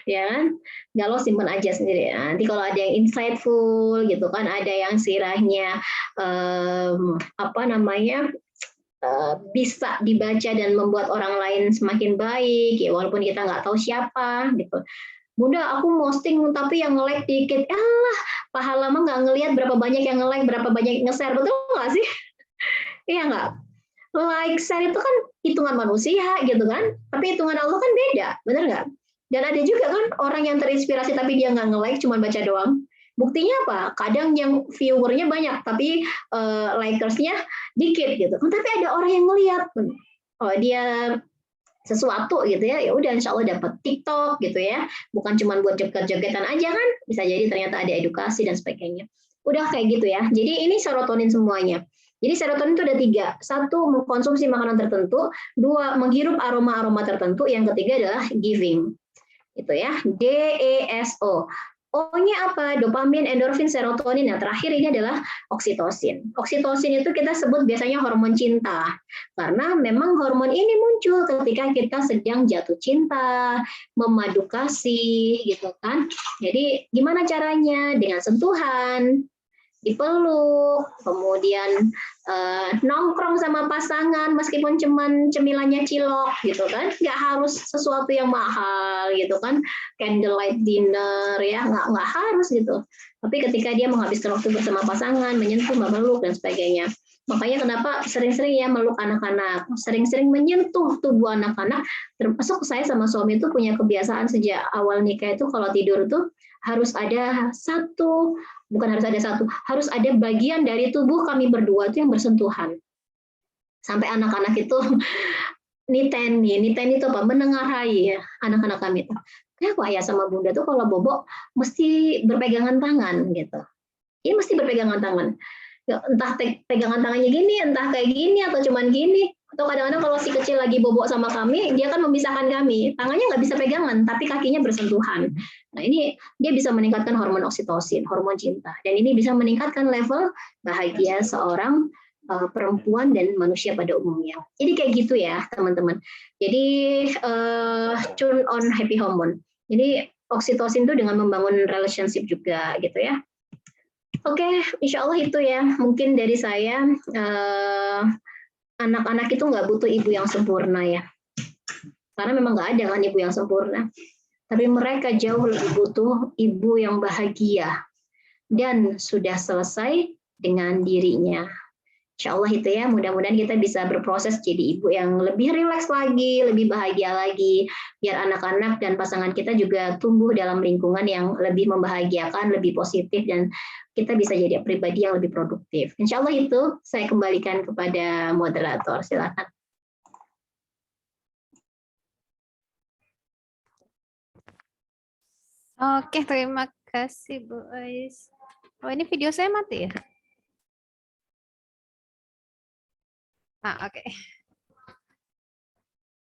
Ya kan? Galau simpan aja sendiri. Nanti kalau ada yang insightful gitu kan, ada yang sirahnya apa namanya bisa dibaca dan membuat orang lain semakin baik, ya walaupun kita nggak tahu siapa gitu. Bunda, aku posting tapi yang nge-like dikit. Allah, pahala mah nggak ngelihat berapa banyak yang nge-like, berapa banyak yang nge-share, betul nggak sih? Iya nggak? Like, share itu kan hitungan manusia gitu kan, tapi hitungan Allah kan beda, benar nggak? Dan ada juga kan orang yang terinspirasi tapi dia nggak nge-like, cuma baca doang. Buktinya apa? Kadang yang viewernya banyak, tapi likersnya dikit gitu. Tapi ada orang yang ngelihat, oh dia sesuatu gitu ya, ya udah insya Allah dapat TikTok gitu ya, bukan cuma buat joget-jogetan aja kan, bisa jadi ternyata ada edukasi dan sebagainya. Udah kayak gitu ya. Jadi ini serotonin semuanya. Jadi serotonin itu ada tiga. Satu, mengkonsumsi makanan tertentu. Dua, menghirup aroma-aroma tertentu. Yang ketiga adalah giving. Itu ya. DESO. O-nya apa? Dopamin, endorfin, serotonin. Yang terakhir ini adalah oksitosin. Oksitosin itu kita sebut biasanya hormon cinta. Karena memang hormon ini muncul ketika kita sedang jatuh cinta, memadu kasih, gitu kan. Jadi gimana caranya? Dengan sentuhan, dipeluk, kemudian nongkrong sama pasangan meskipun cuman cemilannya cilok gitu kan, nggak harus sesuatu yang mahal gitu kan, candlelight dinner ya, nggak harus gitu. Tapi ketika dia menghabiskan waktu bersama pasangan, menyentuh, memeluk dan sebagainya. Makanya kenapa sering-sering ya meluk anak-anak, sering-sering menyentuh tubuh anak-anak. Termasuk saya sama suami itu punya kebiasaan sejak awal nikah itu kalau tidur tuh harus ada satu, bukan harus ada satu, harus ada bagian dari tubuh kami berdua itu yang bersentuhan. Sampai anak-anak itu niten itu apa? Menengarai ya anak-anak kami itu. Kenapa ayah sama bunda tuh kalau bobo mesti berpegangan tangan gitu. Ini mesti berpegangan tangan. Ya, entah pegangan tangannya gini, entah kayak gini atau cuman gini. Atau kadang-kadang kalau si kecil lagi bobo sama kami, dia kan memisahkan kami. Tangannya nggak bisa pegangan, tapi kakinya bersentuhan. Nah ini dia bisa meningkatkan hormon oksitosin, hormon cinta. Dan ini bisa meningkatkan level bahagia seorang perempuan dan manusia pada umumnya. Jadi kayak gitu ya teman-teman. Jadi turn on happy hormone. Jadi oksitosin itu dengan membangun relationship juga gitu ya. Oke, insya Allah itu ya. Mungkin dari saya, anak-anak itu nggak butuh ibu yang sempurna ya. Karena memang nggak ada kan ibu yang sempurna. Tapi mereka jauh lebih butuh ibu yang bahagia dan sudah selesai dengan dirinya. Insya Allah itu ya, mudah-mudahan kita bisa berproses jadi ibu yang lebih rileks lagi, lebih bahagia lagi, biar anak-anak dan pasangan kita juga tumbuh dalam lingkungan yang lebih membahagiakan, lebih positif, dan kita bisa jadi pribadi yang lebih produktif. Insya Allah itu saya kembalikan kepada moderator, silakan. Oke, terima kasih Bu Ais. Oh, ini video saya mati ya? Oke.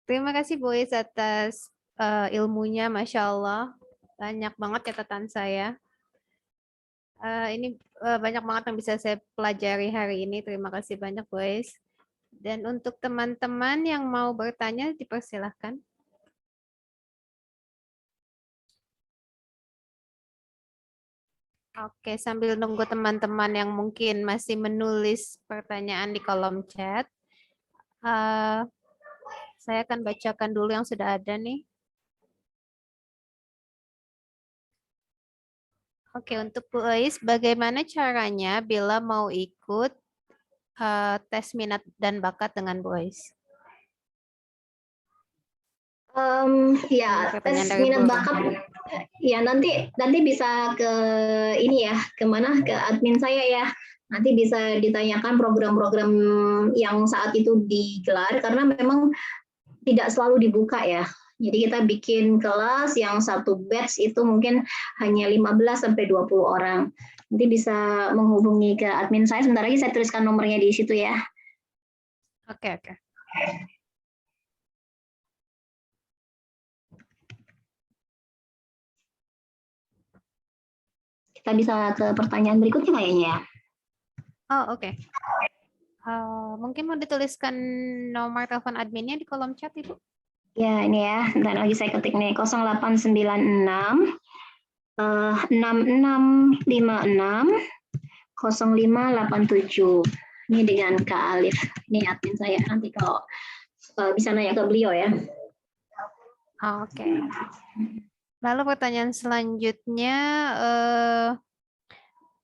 Terima kasih Bu Ais atas ilmunya, Masya Allah. Banyak banget catatan saya. Ini banyak banget yang bisa saya pelajari hari ini. Terima kasih banyak Bu Ais. Dan untuk teman-teman yang mau bertanya, dipersilahkan. Oke, sambil nunggu teman-teman yang mungkin masih menulis pertanyaan di kolom chat, saya akan bacakan dulu yang sudah ada nih. Oke, untuk Bu Ais, bagaimana caranya bila mau ikut tes minat dan bakat dengan Bu Ais? Ya, Pertanyaan tes dari minat Bu. bakat ya nanti bisa ke ini ya, kemana ke admin saya ya. Nanti bisa ditanyakan program-program yang saat itu digelar karena memang tidak selalu dibuka ya. Jadi kita bikin kelas yang satu batch itu mungkin hanya 15 sampai 20 orang. Nanti bisa menghubungi ke admin saya. Sebentar lagi saya tuliskan nomornya di situ ya. Oke, oke. Kita bisa ke pertanyaan berikutnya kayaknya ya. Oh, oke. Mungkin mau dituliskan nomor telepon adminnya di kolom chat, Ibu? Ya, ini ya. Bentar lagi saya ketik nih 0896 6656 0587. Ini dengan Kak Alif. Ini admin saya. Nanti kalau bisa nanya ke beliau ya. Oke. Lalu pertanyaan selanjutnya,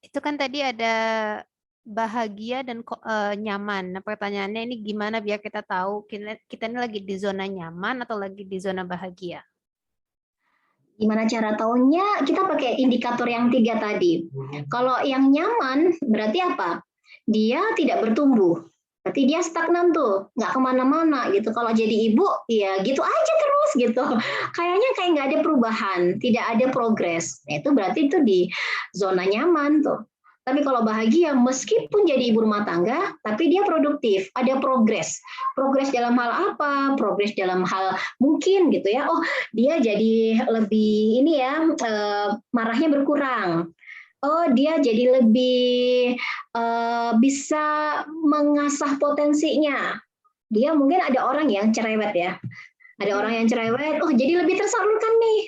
itu kan tadi ada bahagia dan nyaman. Nah, pertanyaannya ini gimana biar kita tahu kita ini lagi di zona nyaman atau lagi di zona bahagia? Gimana cara tahunya? Kita pakai indikator yang 3 tadi. Kalau yang nyaman berarti apa? Dia tidak bertumbuh. Berarti dia stagnan tuh, nggak kemana-mana gitu. Kalau jadi ibu, ya gitu aja terus gitu. Kayaknya kayak nggak ada perubahan, tidak ada progres. Nah, itu berarti itu di zona nyaman tuh. Tapi kalau bahagia, meskipun jadi ibu rumah tangga, tapi dia produktif, ada progres. Progres dalam hal apa? Progres dalam hal mungkin gitu ya. Oh, dia jadi lebih ini ya, marahnya berkurang. Oh, dia jadi lebih bisa mengasah potensinya. Dia mungkin ada orang yang cerewet ya. Ada orang yang cerewet, oh jadi lebih tersalurkan nih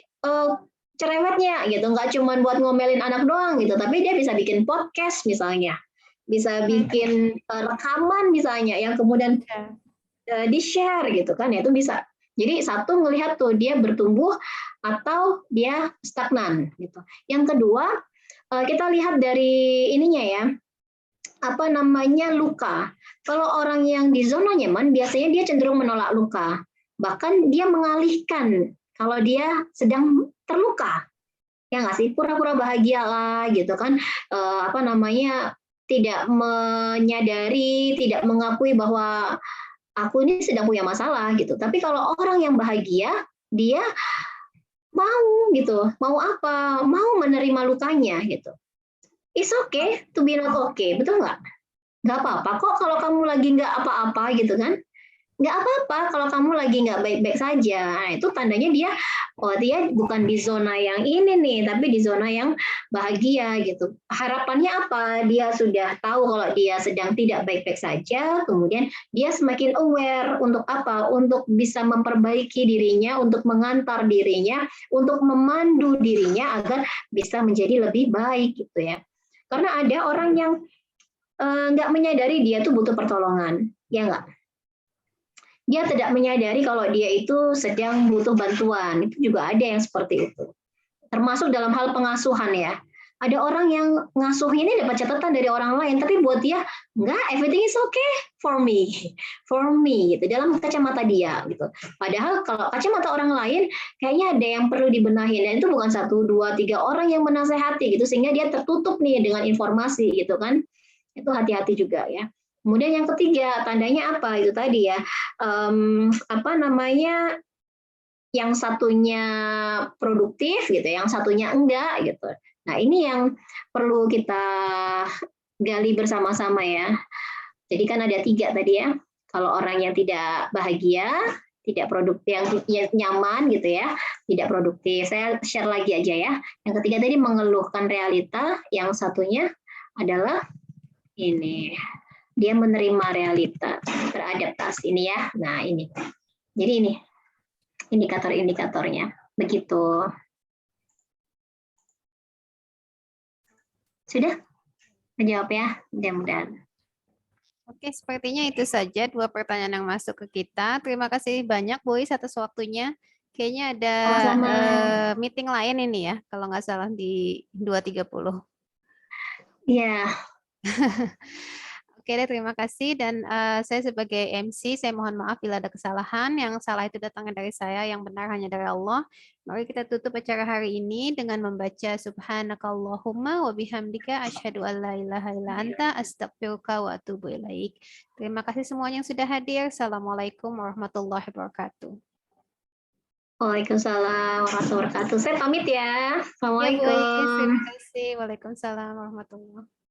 cerewetnya gitu. Nggak cuma buat ngomelin anak doang gitu, tapi dia bisa bikin podcast misalnya. Bisa bikin rekaman misalnya yang kemudian di-share gitu kan, ya itu bisa. Jadi satu ngelihat tuh dia bertumbuh atau dia stagnan gitu. Yang kedua, kita lihat dari ininya ya, apa namanya luka. Kalau orang yang di zona nyaman biasanya dia cenderung menolak luka. Bahkan dia mengalihkan kalau dia sedang terluka. Ya nggak sih, pura-pura bahagia lah gitu kan. Apa namanya, tidak menyadari, tidak mengakui bahwa aku ini sedang punya masalah gitu. Tapi kalau orang yang bahagia, dia mau gitu, mau apa? Mau menerima lukanya gitu. It's okay to be not okay, betul nggak? Nggak apa-apa kok kalau kamu lagi nggak apa-apa gitu kan. Nggak apa-apa kalau kamu lagi nggak baik-baik saja. Nah, itu tandanya dia, oh dia bukan di zona yang ini nih, tapi di zona yang bahagia gitu. Harapannya apa? Dia sudah tahu kalau dia sedang tidak baik-baik saja, kemudian dia semakin aware untuk apa? Untuk bisa memperbaiki dirinya, untuk mengantar dirinya, untuk memandu dirinya agar bisa menjadi lebih baik gitu ya. Karena ada orang yang nggak menyadari dia tuh butuh pertolongan, ya nggak? Dia tidak menyadari kalau dia itu sedang butuh bantuan. Itu juga ada yang seperti itu. Termasuk dalam hal pengasuhan ya. Ada orang yang ngasuhnya ini dapat catatan dari orang lain, tapi buat dia enggak, everything is okay for me gitu dalam kacamata dia gitu. Padahal kalau kacamata orang lain kayaknya ada yang perlu dibenahi dan itu bukan 1, 2, 3 orang yang menasehati gitu sehingga dia tertutup nih dengan informasi gitu kan. Itu hati-hati juga ya. Kemudian yang ketiga, tandanya apa? Itu tadi ya, apa namanya, yang satunya produktif gitu, yang satunya enggak gitu. Nah ini yang perlu kita gali bersama-sama ya. Jadi kan ada 3 tadi ya. Kalau orang yang tidak bahagia, tidak produktif, yang nyaman gitu ya, tidak produktif. Saya share lagi aja ya. Yang ketiga tadi mengeluhkan realita, yang satunya adalah ini, dia menerima realita, beradaptasi ini ya. Nah ini, jadi ini indikator-indikatornya begitu. Sudah menjawab ya, mudah-mudahan. Oke, sepertinya itu saja 2 pertanyaan yang masuk ke kita. Terima kasih banyak, Bu Is, atas waktunya. Kayaknya ada Sama-sama. meeting lain ini ya, kalau nggak salah di 2.30. Iya, Oke deh, terima kasih. Dan saya sebagai MC, saya mohon maaf bila ada kesalahan. Yang salah itu datangnya dari saya, yang benar hanya dari Allah. Mari kita tutup acara hari ini dengan membaca Subhanakallahumma wa bihamdika asyhadu an la ilaha illa anta astaghfiruka wa atubu ilaik. Terima kasih semuanya yang sudah hadir. Assalamualaikum warahmatullahi wabarakatuh. Waalaikumsalam warahmatullahi wabarakatuh. Saya pamit ya. Ya, Bu Is, Assalamualaikum. terima kasih. Waalaikumsalam warahmatullahi wabarakatuh.